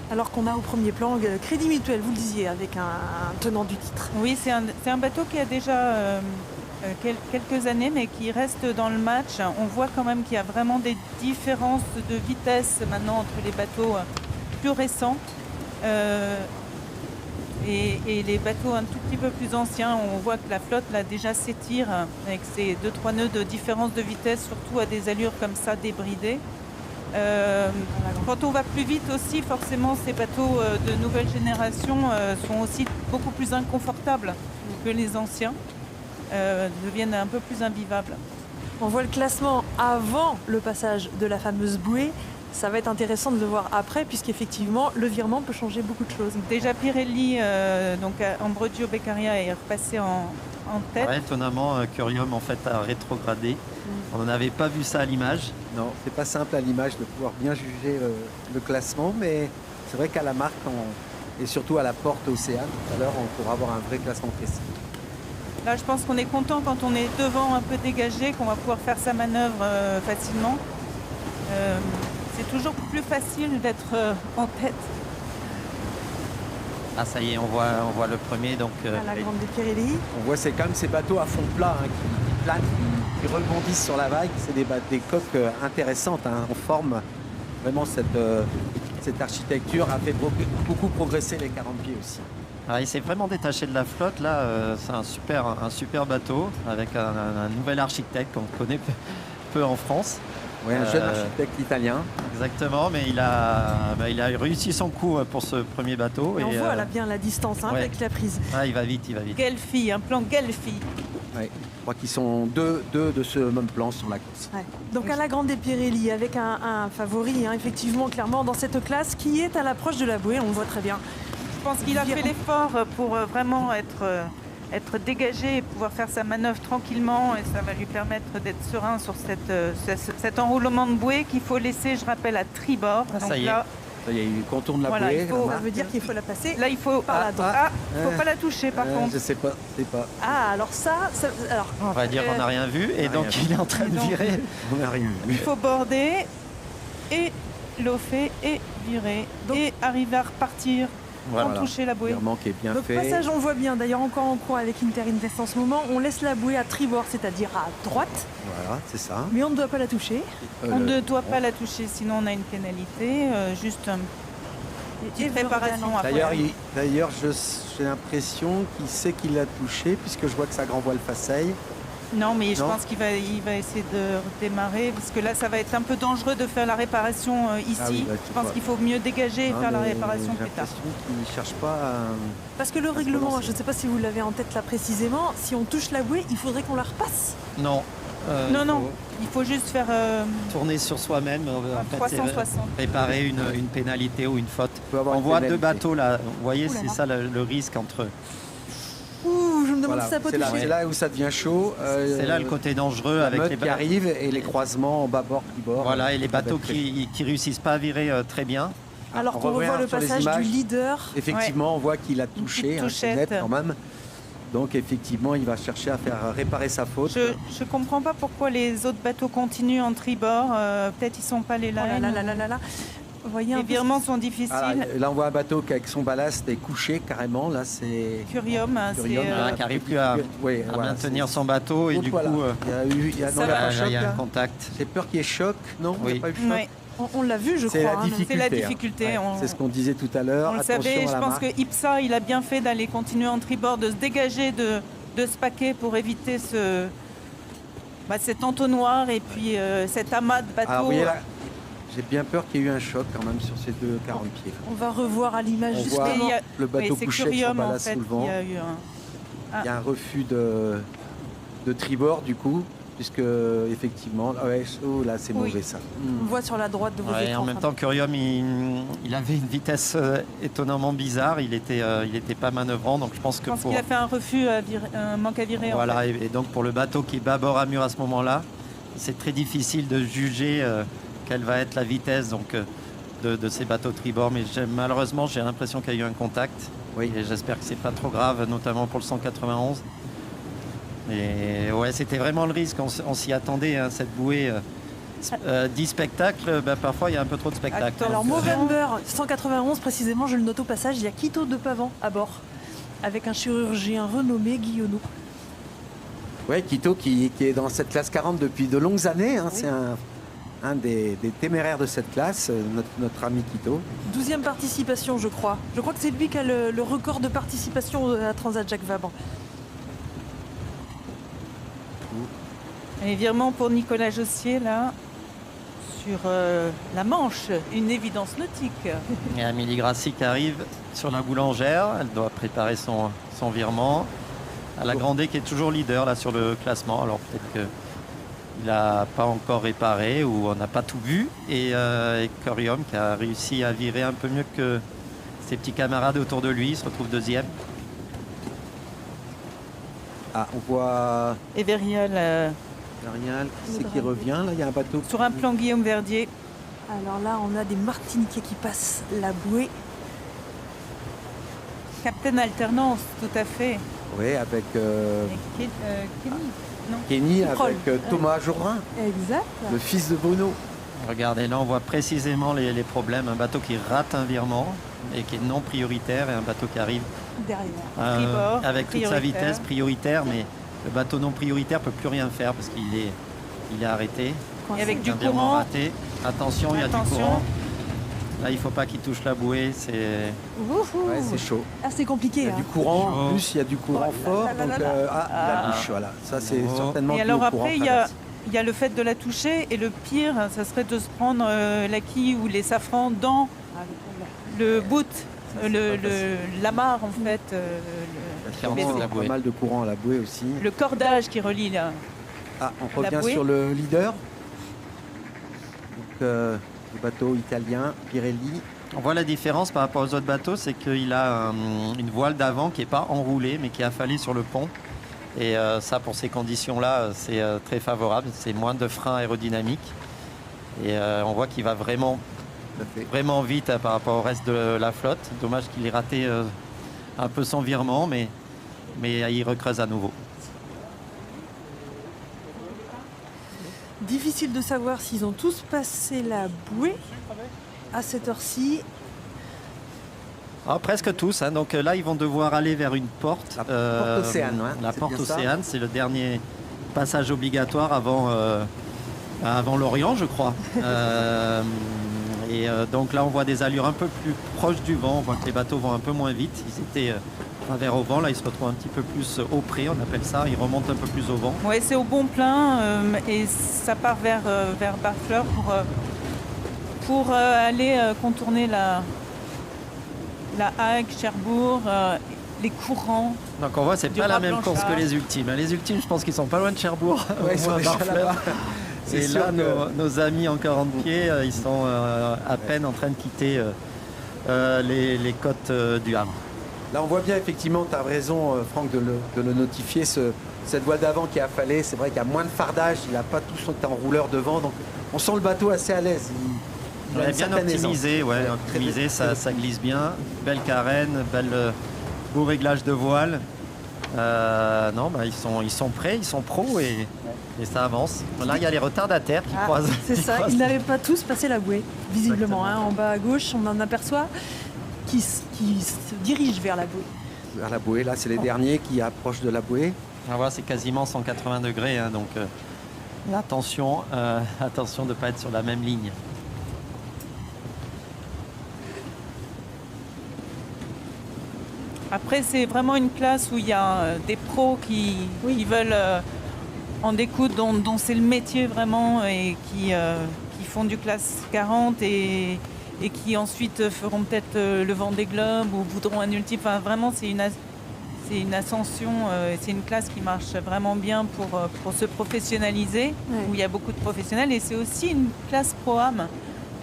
Alors qu'on a au premier plan Crédit Mutuel, vous le disiez, avec un tenant du titre.
Oui, c'est un bateau qui a déjà quelques années, mais qui reste dans le match. On voit quand même qu'il y a vraiment des différences de vitesse maintenant entre les bateaux plus récents et les bateaux un tout petit peu plus anciens. On voit que la flotte là déjà s'étire avec ces 2-3 nœuds de différence de vitesse, surtout à des allures comme ça débridées. Quand on va plus vite aussi, forcément, ces bateaux de nouvelle génération sont aussi beaucoup plus inconfortables que les anciens, deviennent un peu plus invivables.
On voit le classement avant le passage de la fameuse bouée. Ça va être intéressant de le voir après, puisqu'effectivement, le virement peut changer beaucoup de choses.
Déjà Pirelli, donc Ambrogio Beccaria est repassé en tête.
Ouais, étonnamment, Curium en fait a rétrogradé. On n'avait pas vu ça à l'image.
Non, c'est pas simple à l'image de pouvoir bien juger le classement, mais c'est vrai qu'à la marque et surtout à la porte Océane, tout à l'heure, on pourra avoir un vrai classement précis.
Là, je pense qu'on est content quand on est devant un peu dégagé, qu'on va pouvoir faire sa manœuvre facilement. C'est toujours plus facile d'être en tête.
Ah ça y est, on voit le premier. Donc,
À la grande de Pirelli.
On voit c'est quand même ces bateaux à fond plat qui planent, qui rebondissent sur la vague. C'est des coques intéressantes. On forme vraiment cette architecture a fait beaucoup progresser les 40 pieds aussi.
Alors, il s'est vraiment détaché de la flotte. Là, c'est un super bateau avec un nouvel architecte qu'on connaît peu en France.
Oui, un jeune architecte italien.
Exactement, mais il a réussi son coup pour ce premier bateau.
Et on voit là bien la distance
ouais.
avec la prise.
Ah, il va vite.
Guelfi, un plan Guelfi.
Ouais. Je crois qu'ils sont deux de ce même plan sur la course.
Ouais. Donc à la Grande Pirelli avec un favori, effectivement, clairement, dans cette classe qui est à l'approche de la bouée, on le voit très bien.
Je pense qu'il a fait l'effort pour vraiment être dégagé et pouvoir faire sa manœuvre tranquillement, et ça va lui permettre d'être serein sur cet enroulement de bouée qu'il faut laisser, je rappelle, à tribord.
Ah,
Donc
ça y est.
là,
Il contourne la
Voilà,
bouée.
il faut-
Ça veut dire qu'il faut la passer.
là, il faut
Par la droite.
faut pas la toucher par contre.
Je sais pas.
Ah, alors alors,
On va dire qu'on n'a rien vu, et donc il est en train de
donc-
virer.
On arrive.
Il faut border et lofer et virer
Donc-
et arriver à repartir
Voilà.
sans toucher la bouée.
Virement qui est bien
donc
fait.
passage, on voit bien, d'ailleurs encore en cours avec Inter Invest en ce moment, on laisse la bouée à tribord, c'est-à-dire à droite,
Voilà, c'est ça.
mais on ne doit pas la toucher.
On ne doit pas la toucher, sinon on a une pénalité. Juste une petite préparation à
D'ailleurs,
faire.
d'ailleurs, j'ai l'impression qu'il sait qu'il l'a touché, puisque je vois que sa grand voile faceille.
Non, mais je
Non.
pense qu'il va essayer de redémarrer, parce que là, ça va être un peu dangereux de faire la réparation ici.
Ah oui, bah,
je pense
pas.
qu'il faut mieux dégager et
Hein,
faire la
mais
réparation
j'ai
plus tard.
l'impression qu'il ne cherche pas à...
Parce que le
se
règlement,
relancer.
je ne sais pas si vous l'avez en tête là précisément, si on touche la bouée, il faudrait qu'on la repasse.
Non.
Non,
il
non,
faut
il faut juste faire
tourner sur soi-même. En fait, c'est
360.
préparer une pénalité ou une faute.
peut avoir
On
une
voit deux
pénalité.
bateaux là. Vous voyez,
Ouh là
c'est
là.
ça le risque entre eux.
Ouh, je me demande
Voilà,
si ça peut
c'est là,
toucher.
c'est là où ça devient chaud.
C'est là le côté dangereux
la
avec
meute
les
qui arrive et les croisements en bâbord, tribord.
Voilà, et les
Ça va
bateaux
être très-
qui réussissent pas à virer très bien.
Alors
on
qu'on revoit
revoit
le
sur les
passage du
images.
leader.
Effectivement, on voit qu'il a touché,
petite
c'est net
touchette.
quand même. Donc effectivement, il va chercher à faire réparer sa faute.
Je comprends pas pourquoi les autres bateaux continuent en tribord. Peut-être ils sont pas les
Oh là
lines.
là là là là là. Vous voyez un
Les
peu
virements sont difficiles.
Ah, là, on voit un bateau qui, avec son ballast, est couché carrément. Là, c'est...
Curium, hein, c'est
Curium,
qui arrive plus à
Oui, voilà,
maintenir
c'est-
son bateau, et
Donc,
du
voilà.
coup,
il y a eu, il y a, non,
Ça
il y a
va,
pas choc,
il y a
là
un contact.
J'ai peur qu'il y ait choc. Non, il n'y
Oui.
a pas eu choc.
ouais,
on l'a vu, je
C'est
crois.
la
hein,
difficulté.
c'est la
hein.
difficulté.
Ouais,
on-
C'est ce qu'on disait tout à l'heure.
On le
Attention
savait,
à
je
la
pense
marque.
que Ipsa, il a bien fait d'aller continuer en tribord, de se dégager de ce paquet pour éviter cet entonnoir et puis cet amas de bateaux.
Alors, vous voyez là, j'ai bien peur qu'il y ait eu un choc quand même sur ces deux 40 pieds.
On va revoir à l'image
On
justement.
voit
Mais il y a-
le bateau
oui, c'est
couché avec son
Curium en
ballast
fait.
sous le vent.
Il y a eu un...
Il y a un refus de tribord du coup, puisque effectivement, là c'est
Oui.
mauvais ça.
On voit sur la droite de vos
Ouais,
écrans.
en même temps, Curium, il avait une vitesse étonnamment bizarre. Il était pas manœuvrant, donc je pense que
Je pense
pour
qu'il a fait un refus, un manque à virer. en
voilà,
fait.
et donc pour le bateau qui est bâbord à mur à ce moment-là, c'est très difficile de juger quelle va être la vitesse de ces bateaux tribord. Mais malheureusement, j'ai l'impression qu'il y a eu un contact.
Oui.
Et j'espère que c'est pas trop grave, notamment pour le 191. Et ouais, c'était vraiment le risque. On s'y attendait, hein, cette bouée. Dit spectacle, parfois il y a un peu trop de spectacle.
Attends,
Alors,
Donc,
Movember 191 précisément, je le note au passage, il y a Quito de Pavant à bord, avec un chirurgien renommé Guillaume.
Ouais, Quito qui est dans cette classe 40 depuis de longues années. Hein,
Oui.
C'est un des téméraires de cette classe, notre ami Quito.
12e participation, je crois. Je crois que c'est lui qui a le record de participation à Transat Jacques Vabre.
Et virement pour Nicolas Jossier, là, sur la Manche, une évidence nautique.
Il y a Amélie Grassi qui arrive sur la boulangère. Elle doit préparer son virement. À la Grandé qui est toujours leader là sur le classement. Alors peut-être qu'il n'a pas encore réparé ou on n'a pas tout vu. Et Curium qui a réussi à virer un peu mieux que ses petits camarades autour de lui. Il se retrouve deuxième.
Ah, on voit
Et Verial,
Ariel, qui c'est qui revient là. Il y a un bateau.
sur un plan Guillaume Verdier.
Alors là, on a des Martiniquais qui passent la bouée.
Captain Alternance, tout à fait.
Oui, avec
Et Kenny, non
Kenny,
Prol.
avec Thomas Jourdain,
Exact.
le fils de Bruno.
Regardez, là on voit précisément les problèmes. Un bateau qui rate un virement et qui est non prioritaire et un bateau qui arrive
Derrière.
Tribord,
avec toute sa
prioritaire.
vitesse prioritaire, mais le bateau non prioritaire peut plus rien faire parce qu'il est arrêté.
Et avec du
Un virement
courant.
raté. Attention, il y a du
Attention.
courant. Là, il faut pas qu'il touche la bouée. C'est
Wouhou.
Ouais, c'est chaud.
Ah, c'est compliqué.
Il y a
hein.
du courant, en
chaud.
plus il y a du courant
Oh là
fort.
là là
Donc,
là.
la bouche, voilà. Ça, c'est
Oh.
certainement
Et
dû
alors
au courant
après, il y a
traversé.
il y a le fait de la toucher et le pire, ça serait de se prendre la quille ou les safrans dans le boot, l'amarre en fait,
Pas mal de courant à la bouée aussi.
le cordage qui relie là.
Ah, on
La
revient
bouée.
sur le leader. Donc, le bateau italien, Pirelli.
On voit la différence par rapport aux autres bateaux, c'est qu'il a une voile d'avant qui n'est pas enroulée, mais qui est affalée sur le pont. Et ça, pour ces conditions-là, c'est très favorable. C'est moins de freins aérodynamiques. Et on voit qu'il va vraiment vite par rapport au reste de la flotte. Dommage qu'il ait raté un peu son virement, mais il recreuse à nouveau.
Difficile de savoir s'ils ont tous passé la bouée à cette heure-ci.
Ah, presque tous. Hein. Donc là, ils vont devoir aller vers une porte.
La porte Océane, hein,
La
c'est
porte
bien ça.
Océane, c'est le dernier passage obligatoire avant l'Orient, je crois. Donc là, on voit des allures un peu plus proches du vent. On voit que les bateaux vont un peu moins vite. Ils étaient vers au vent. Là, ils se retrouvent un petit peu plus au pré, on appelle ça. Ils remontent un peu plus au vent.
Ouais, c'est au bon plein et ça part vers Barfleur pour aller contourner la Hague, Cherbourg, les courants.
Donc on voit, c'est
Du
pas la
Roi
même course que
Blanchard.
les ultimes. Les ultimes, je pense qu'ils sont pas loin de Cherbourg.
Ouais, ils
au
sont
moins à
déjà
Barfleur.
là-bas. C'est
Et
sûr
là,
que-
nos amis en 40 pieds, ils sont à peine en train de quitter les côtes du Havre.
Là, on voit bien, effectivement, tu as raison, Franck, de le notifier. Cette voile d'avant qui est affalée, c'est vrai qu'il y a moins de fardage. Il n'a pas tout son temps enrouleur devant. Donc, on sent le bateau assez à l'aise. Il a
Ouais,
une
bien
certaine
optimisé,
aisance.
ouais,
Ouais,
optimisé,
très,
ça glisse bien. Belle carène, beau réglage de voile. Ils sont prêts, ils sont pros et ça avance. Là, il y a les retardataires qui croisent.
C'est
qui
ça,
croisent.
ils n'avaient pas tous passé la bouée, visiblement.
Exactement.
En bas à gauche, on en aperçoit qui se dirigent vers la bouée.
Vers la bouée, là, c'est les derniers qui approchent de la bouée.
On voit, c'est quasiment 180 degrés, hein, donc attention de ne pas être sur la même ligne.
Après, c'est vraiment une classe où il y a des pros qui veulent en découdre, dont c'est le métier vraiment, et qui font du classe 40 et qui ensuite feront peut-être le Vendée Globe ou voudront un ultime. Enfin, vraiment, c'est une ascension, c'est une classe qui marche vraiment bien pour se professionnaliser,
Ouais.
où il y a beaucoup de professionnels. Et c'est aussi une classe pro-am,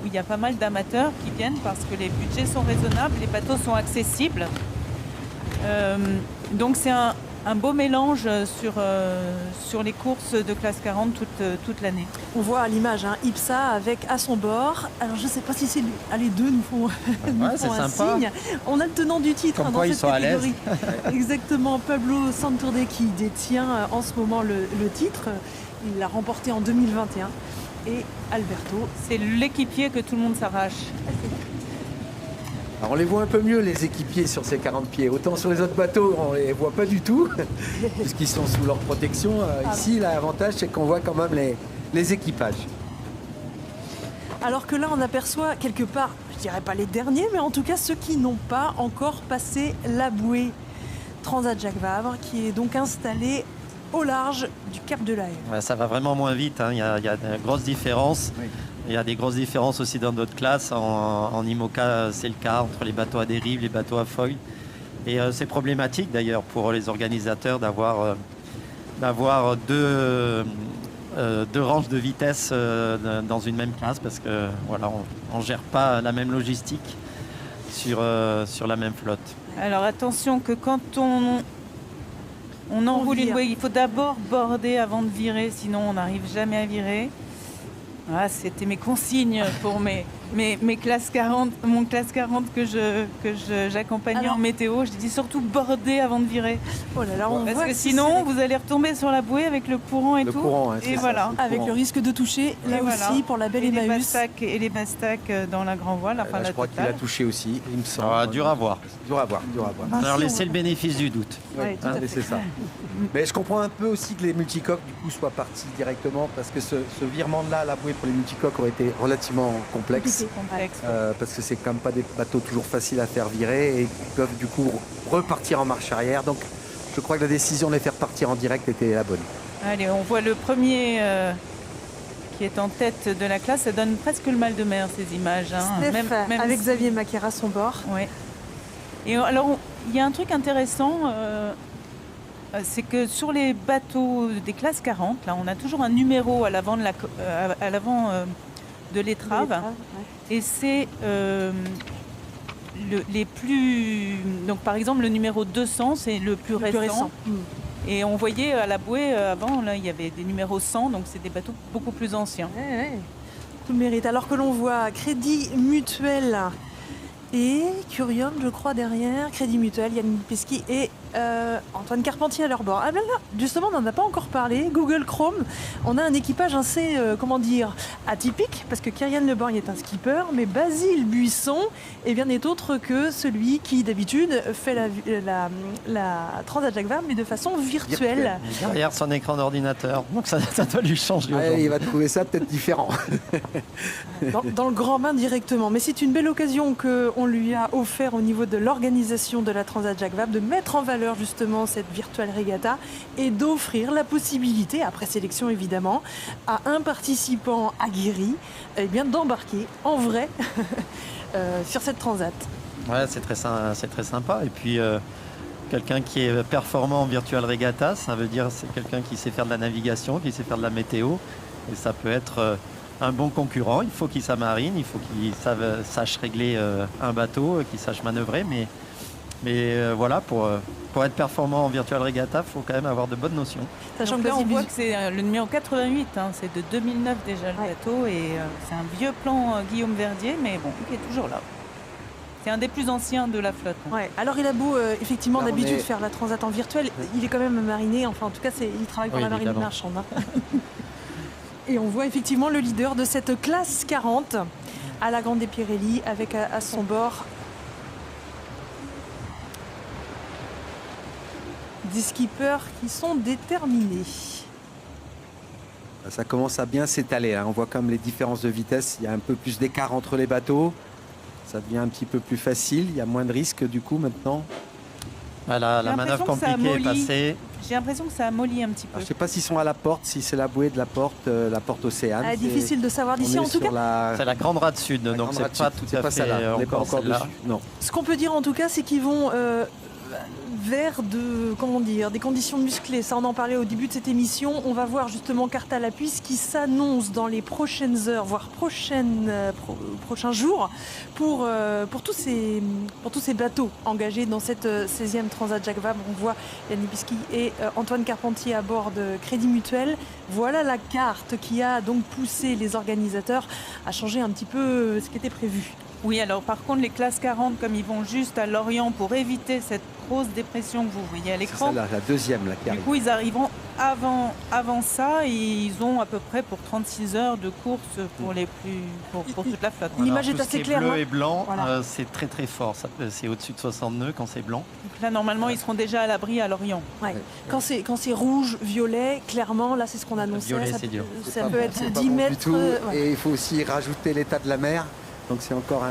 où il y a pas mal d'amateurs qui viennent parce que les budgets sont raisonnables, les bateaux sont accessibles. Donc c'est un beau mélange sur les courses de classe 40 toute l'année.
On voit à l'image Ipsa avec à son bord. Alors je ne sais pas si c'est lui. Ah, les deux nous font, nous
c'est
font un
sympa.
signe. On a le tenant du titre
Comme
dans
quoi ils
cette
sont à l'aise.
catégorie. Exactement, Pablo Santourde qui détient en ce moment le titre. Il l'a remporté en 2021. Et Alberto.
C'est l'équipier que tout le monde s'arrache.
Alors, on les voit un peu mieux, les équipiers, sur ces 40 pieds. Autant sur les autres bateaux, on les voit pas du tout, puisqu'ils sont sous leur protection. Ici, l'avantage, c'est qu'on voit quand même les équipages.
Alors que là, on aperçoit quelque part, je dirais pas les derniers, mais en tout cas ceux qui n'ont pas encore passé la bouée. Transat Jacques Vabre, qui est donc installé au large du Cap de la Haye.
Ouais, ça va vraiment moins vite, hein. Il y a de grosses différences.
Oui.
Il y a des grosses différences aussi dans d'autres classes. En IMOCA, c'est le cas entre les bateaux à dérive, les bateaux à foil. Et c'est problématique d'ailleurs pour les organisateurs d'avoir deux ranges de vitesse dans une même classe parce que voilà, on gère pas la même logistique sur la même flotte.
Alors attention que quand on enroule une
vire.
bouée, il faut d'abord border avant de virer, sinon on n'arrive jamais à virer. Ah, c'était mes consignes pour mes classes 40, mon classe 40 que j'accompagnais
Alors-
en météo. Je dis surtout border avant de virer.
Oh là là, on
Parce
voit
que
que
sinon, vous allez retomber sur la bouée avec le courant et
Le
tout.
courant, hein, c'est
et
ça,
voilà.
c'est
avec
courant.
le risque de toucher, là
Et voilà.
aussi, pour la belle
Et les
Emmaüs.
bastacs dans la grand voile, enfin
Là,
la
je crois qu'il a
totale.
touché aussi, il me semble.
Dur à voir.
Dur à voir, dur à voir.
Alors
si,
laissez
on-
le bénéfice du doute.
Ouais, tout à fait.
C'est ça. Mais je comprends un peu aussi que les multicoques du coup soient partis directement parce que ce virement de là à la bouée pour les multicoques aurait été relativement complexe.
Complexe.
Parce que c'est quand même pas des bateaux toujours faciles à faire virer et ils peuvent du coup repartir en marche arrière. Donc je crois que la décision de les faire partir en direct était la bonne.
Allez, on voit le premier qui est en tête de la classe. Ça donne presque le mal de mer, ces images. Hein.
Steph, avec Xavier Maquera à son bord.
Ouais. Et alors, il y a un truc intéressant, c'est que sur les bateaux des classes 40, là, on a toujours un numéro à l'avant de l'étrave.
Ouais.
Et c'est les plus... Donc, par exemple, le numéro 200, c'est le plus récent. Et on voyait à la bouée, avant, là, il y avait des numéros 100, donc c'est des bateaux beaucoup plus anciens.
Ouais. Tout le mérite. Alors que l'on voit Crédit Mutuel et Curium, je crois, derrière. Crédit Mutuel, Yann Pesky et Antoine Carpentier à leur bord. Ah ben là, justement, on n'en a pas encore parlé. Google Chrome, on a un équipage assez, atypique, parce que Kyrian Leborgne est un skipper, mais Basile Buisson, n'est autre que celui qui, d'habitude, fait la Transat Jacques Vabre, mais de façon virtuelle.
Derrière son écran d'ordinateur. Donc ça doit lui changer.
Il va trouver ça peut-être différent.
Dans le grand bain directement. Mais c'est une belle occasion qu'on lui a offert au niveau de l'organisation de la Transat Jacques Vabre de mettre en valeur justement cette virtuelle regatta et d'offrir la possibilité, après sélection évidemment, à un participant aguerri d'embarquer en vrai sur cette Transat.
Ouais, c'est très sympa. Et puis quelqu'un qui est performant en virtual regatta, ça veut dire c'est quelqu'un qui sait faire de la navigation, qui sait faire de la météo. Et ça peut être un bon concurrent. Il faut qu'il s'amarine, il faut qu'il sache régler un bateau, qu'il sache manœuvrer. Mais voilà, pour être performant en virtual regatta, il faut quand même avoir de bonnes notions.
Sachant que là, on voit que c'est le numéro 88, c'est de 2009 déjà le bateau, et c'est un vieux plan Guillaume Verdier, mais bon, qui est toujours là. C'est un des plus anciens de la flotte.
Ouais. Alors il a beau effectivement d'habitude faire la Transat en virtuel, il est quand même mariné, enfin en tout cas il travaille pour la marine marchande. Et on voit effectivement le leader de cette classe 40 à la Grande Pirelli avec à son bord des skippers qui sont déterminés.
Ça commence à bien s'étaler. On voit comme les différences de vitesse. Il y a un peu plus d'écart entre les bateaux. Ça devient un petit peu plus facile. Il y a moins de risques du coup maintenant.
La manœuvre compliquée est passée.
J'ai l'impression que ça amollit un petit peu.
Alors, je ne sais pas s'ils sont à la porte, si c'est la bouée de la porte Océane.
Difficile de savoir d'ici en tout cas.
C'est la Grande Rade Sud, donc c'est pas tout à fait
on n'est pas encore dessus. Non.
Ce qu'on peut dire en tout cas, c'est qu'ils vont vers des conditions musclées. Ça, on en parlait au début de cette émission. On va voir justement carte à l'appui ce qui s'annonce dans les prochaines heures, voire prochains jours pour tous ces bateaux engagés dans cette 16e Transat Jacques Vabre. On voit Yann Pesky et Antoine Carpentier à bord de Crédit Mutuel. Voilà la carte qui a donc poussé les organisateurs à changer un petit peu ce qui était prévu.
Oui, alors par contre, les classes 40, comme ils vont juste à Lorient pour éviter cette grosse dépression que vous voyez à l'écran.
C'est la deuxième là, qui arrive.
Du coup, ils arriveront avant ça et ils ont à peu près pour 36 heures de course pour toute la flotte.
L'image est assez claire.
Bleu et blanc, c'est très très fort. C'est au-dessus de 60 nœuds quand c'est blanc.
Donc là, normalement, ils seront déjà à l'abri à Lorient.
Ouais. Quand c'est rouge, violet, clairement, là, c'est ce qu'on annonçait.
Violet, c'est dur.
Ça peut être 10 mètres.
Du tout. Et il faut aussi rajouter l'état de la mer. Donc c'est encore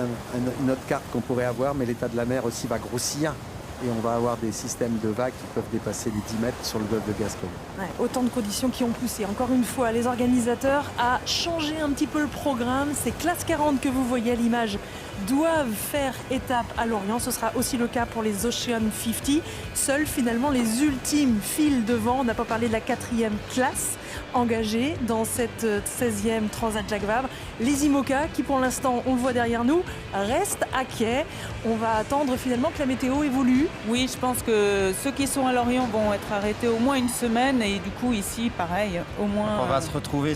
une autre carte qu'on pourrait avoir, mais l'état de la mer aussi va grossir et on va avoir des systèmes de vagues qui peuvent dépasser les 10 mètres sur le golfe de Gascogne.
Ouais, autant de conditions qui ont poussé, encore une fois, les organisateurs à changer un petit peu le programme. Ces classes 40 que vous voyez à l'image doivent faire étape à Lorient. Ce sera aussi le cas pour les Ocean 50. Seuls finalement les ultimes filent devant. On n'a pas parlé de la 4e classe engagée dans cette 16e Transat Jacques Vabre. Les IMOCA qui pour l'instant, on le voit derrière nous, restent à quai. On va attendre finalement que la météo évolue.
Oui, je pense que ceux qui sont à Lorient vont être arrêtés au moins une semaine et du coup ici, pareil, au moins...
On va se retrouver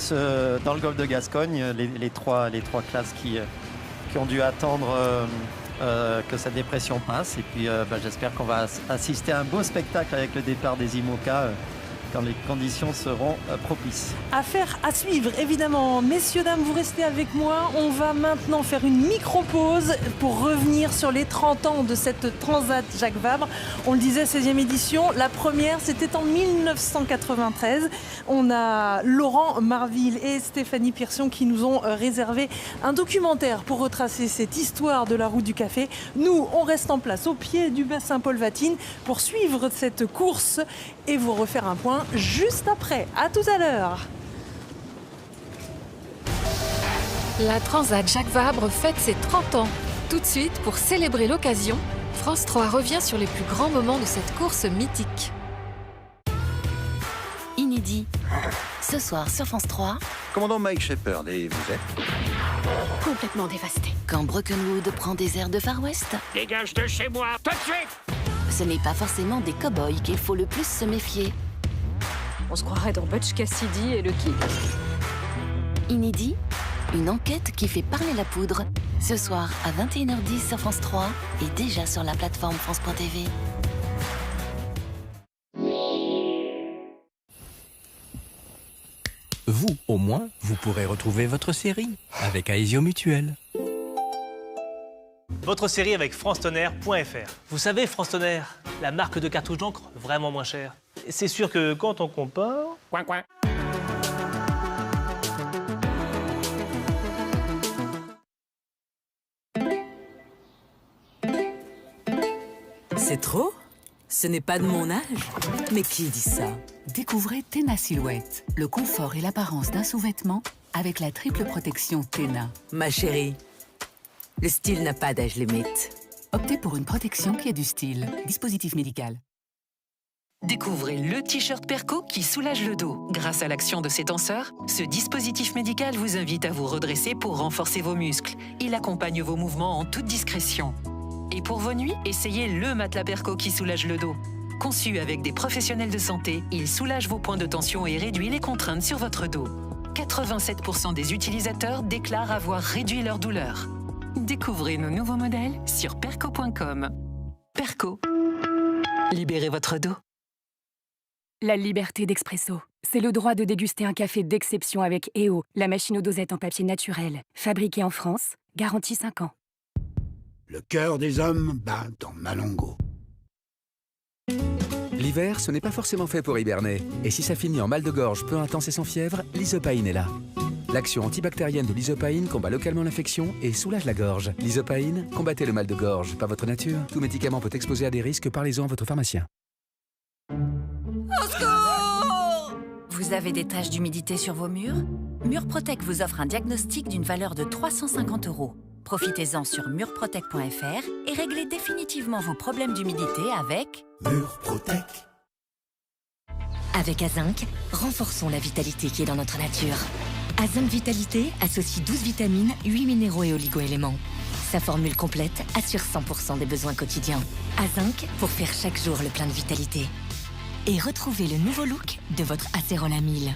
dans le golfe de Gascogne, les trois classes qui ont dû attendre que cette dépression passe. Et puis j'espère qu'on va assister à un beau spectacle avec le départ des IMOCA quand les conditions seront propices.
Affaire à suivre, évidemment. Messieurs, dames, vous restez avec moi. On va maintenant faire une micro-pause pour revenir sur les 30 ans de cette Transat Jacques Vabre. On le disait, 16e édition. La première, c'était en 1993. On a Laurent Marville et Stéphanie Pierson qui nous ont réservé un documentaire pour retracer cette histoire de la route du café. Nous, on reste en place au pied du bassin Paul-Vatine pour suivre cette course et vous refaire un point juste après. À tout à l'heure.
La Transat Jacques Vabre fête ses 30 ans. Tout de suite, pour célébrer l'occasion, France 3 revient sur les plus grands moments de cette course mythique.
Inédit. Ce soir sur France 3.
Commandant Mike Shepard, et vous êtes?
Complètement dévasté. Quand Brokenwood prend des airs de Far West.
Dégage de chez moi, tout de suite!
Ce n'est pas forcément des cow-boys qu'il faut le plus se méfier.
On se croirait dans Butch Cassidy et le Kid.
Inédit. Une enquête qui fait parler la poudre. Ce soir à 21h10 sur France 3 et déjà sur la plateforme France.tv.
Vous, au moins, vous pourrez retrouver votre série avec Aesio Mutuel.
Votre série avec francetonnerre.fr. Vous savez, France Tonnerre, la marque de cartouches d'encre vraiment moins chère. C'est sûr que quand on compare... Coin, coin.
C'est trop? Ce n'est pas de mon âge? Mais qui dit ça?
Découvrez Tena Silhouette, le confort et l'apparence d'un sous-vêtement avec la triple protection Tena.
Ma chérie, le style n'a pas d'âge limite.
Optez pour une protection qui a du style. Dispositif médical.
Découvrez le t-shirt Perco qui soulage le dos. Grâce à l'action de ses tenseurs, ce dispositif médical vous invite à vous redresser pour renforcer vos muscles. Il accompagne vos mouvements en toute discrétion. Et pour vos nuits, essayez le matelas Perco qui soulage le dos. Conçu avec des professionnels de santé, il soulage vos points de tension et réduit les contraintes sur votre dos. 87% des utilisateurs déclarent avoir réduit leur douleur. Découvrez nos nouveaux modèles sur perco.com. Perco. Libérez votre dos.
La liberté d'expresso, c'est le droit de déguster un café d'exception avec EO, la machine aux dosettes en papier naturel. Fabriquée en France, garantie 5 ans.
Le cœur des hommes bat dans Malongo.
L'hiver, ce n'est pas forcément fait pour hiberner. Et si ça finit en mal de gorge peu intense et sans fièvre, l'Isopaïne est là. L'action antibactérienne de l'Isopaïne combat localement l'infection et soulage la gorge. L'Isopaïne, combattez le mal de gorge, pas votre nature. Tout médicament peut exposer à des risques, parlez-en à votre pharmacien.
Au secours! Vous avez des taches d'humidité sur vos murs? Murprotec vous offre un diagnostic d'une valeur de 350 €. Profitez-en sur murprotec.fr et réglez définitivement vos problèmes d'humidité avec
Murprotec.
Avec Azinc, renforçons la vitalité qui est dans notre nature. Azinc Vitalité associe 12 vitamines, 8 minéraux et oligo-éléments. Sa formule complète assure 100% des besoins quotidiens. Azinc pour faire chaque jour le plein de vitalité. Et retrouvez le nouveau look de votre Acérola 1000.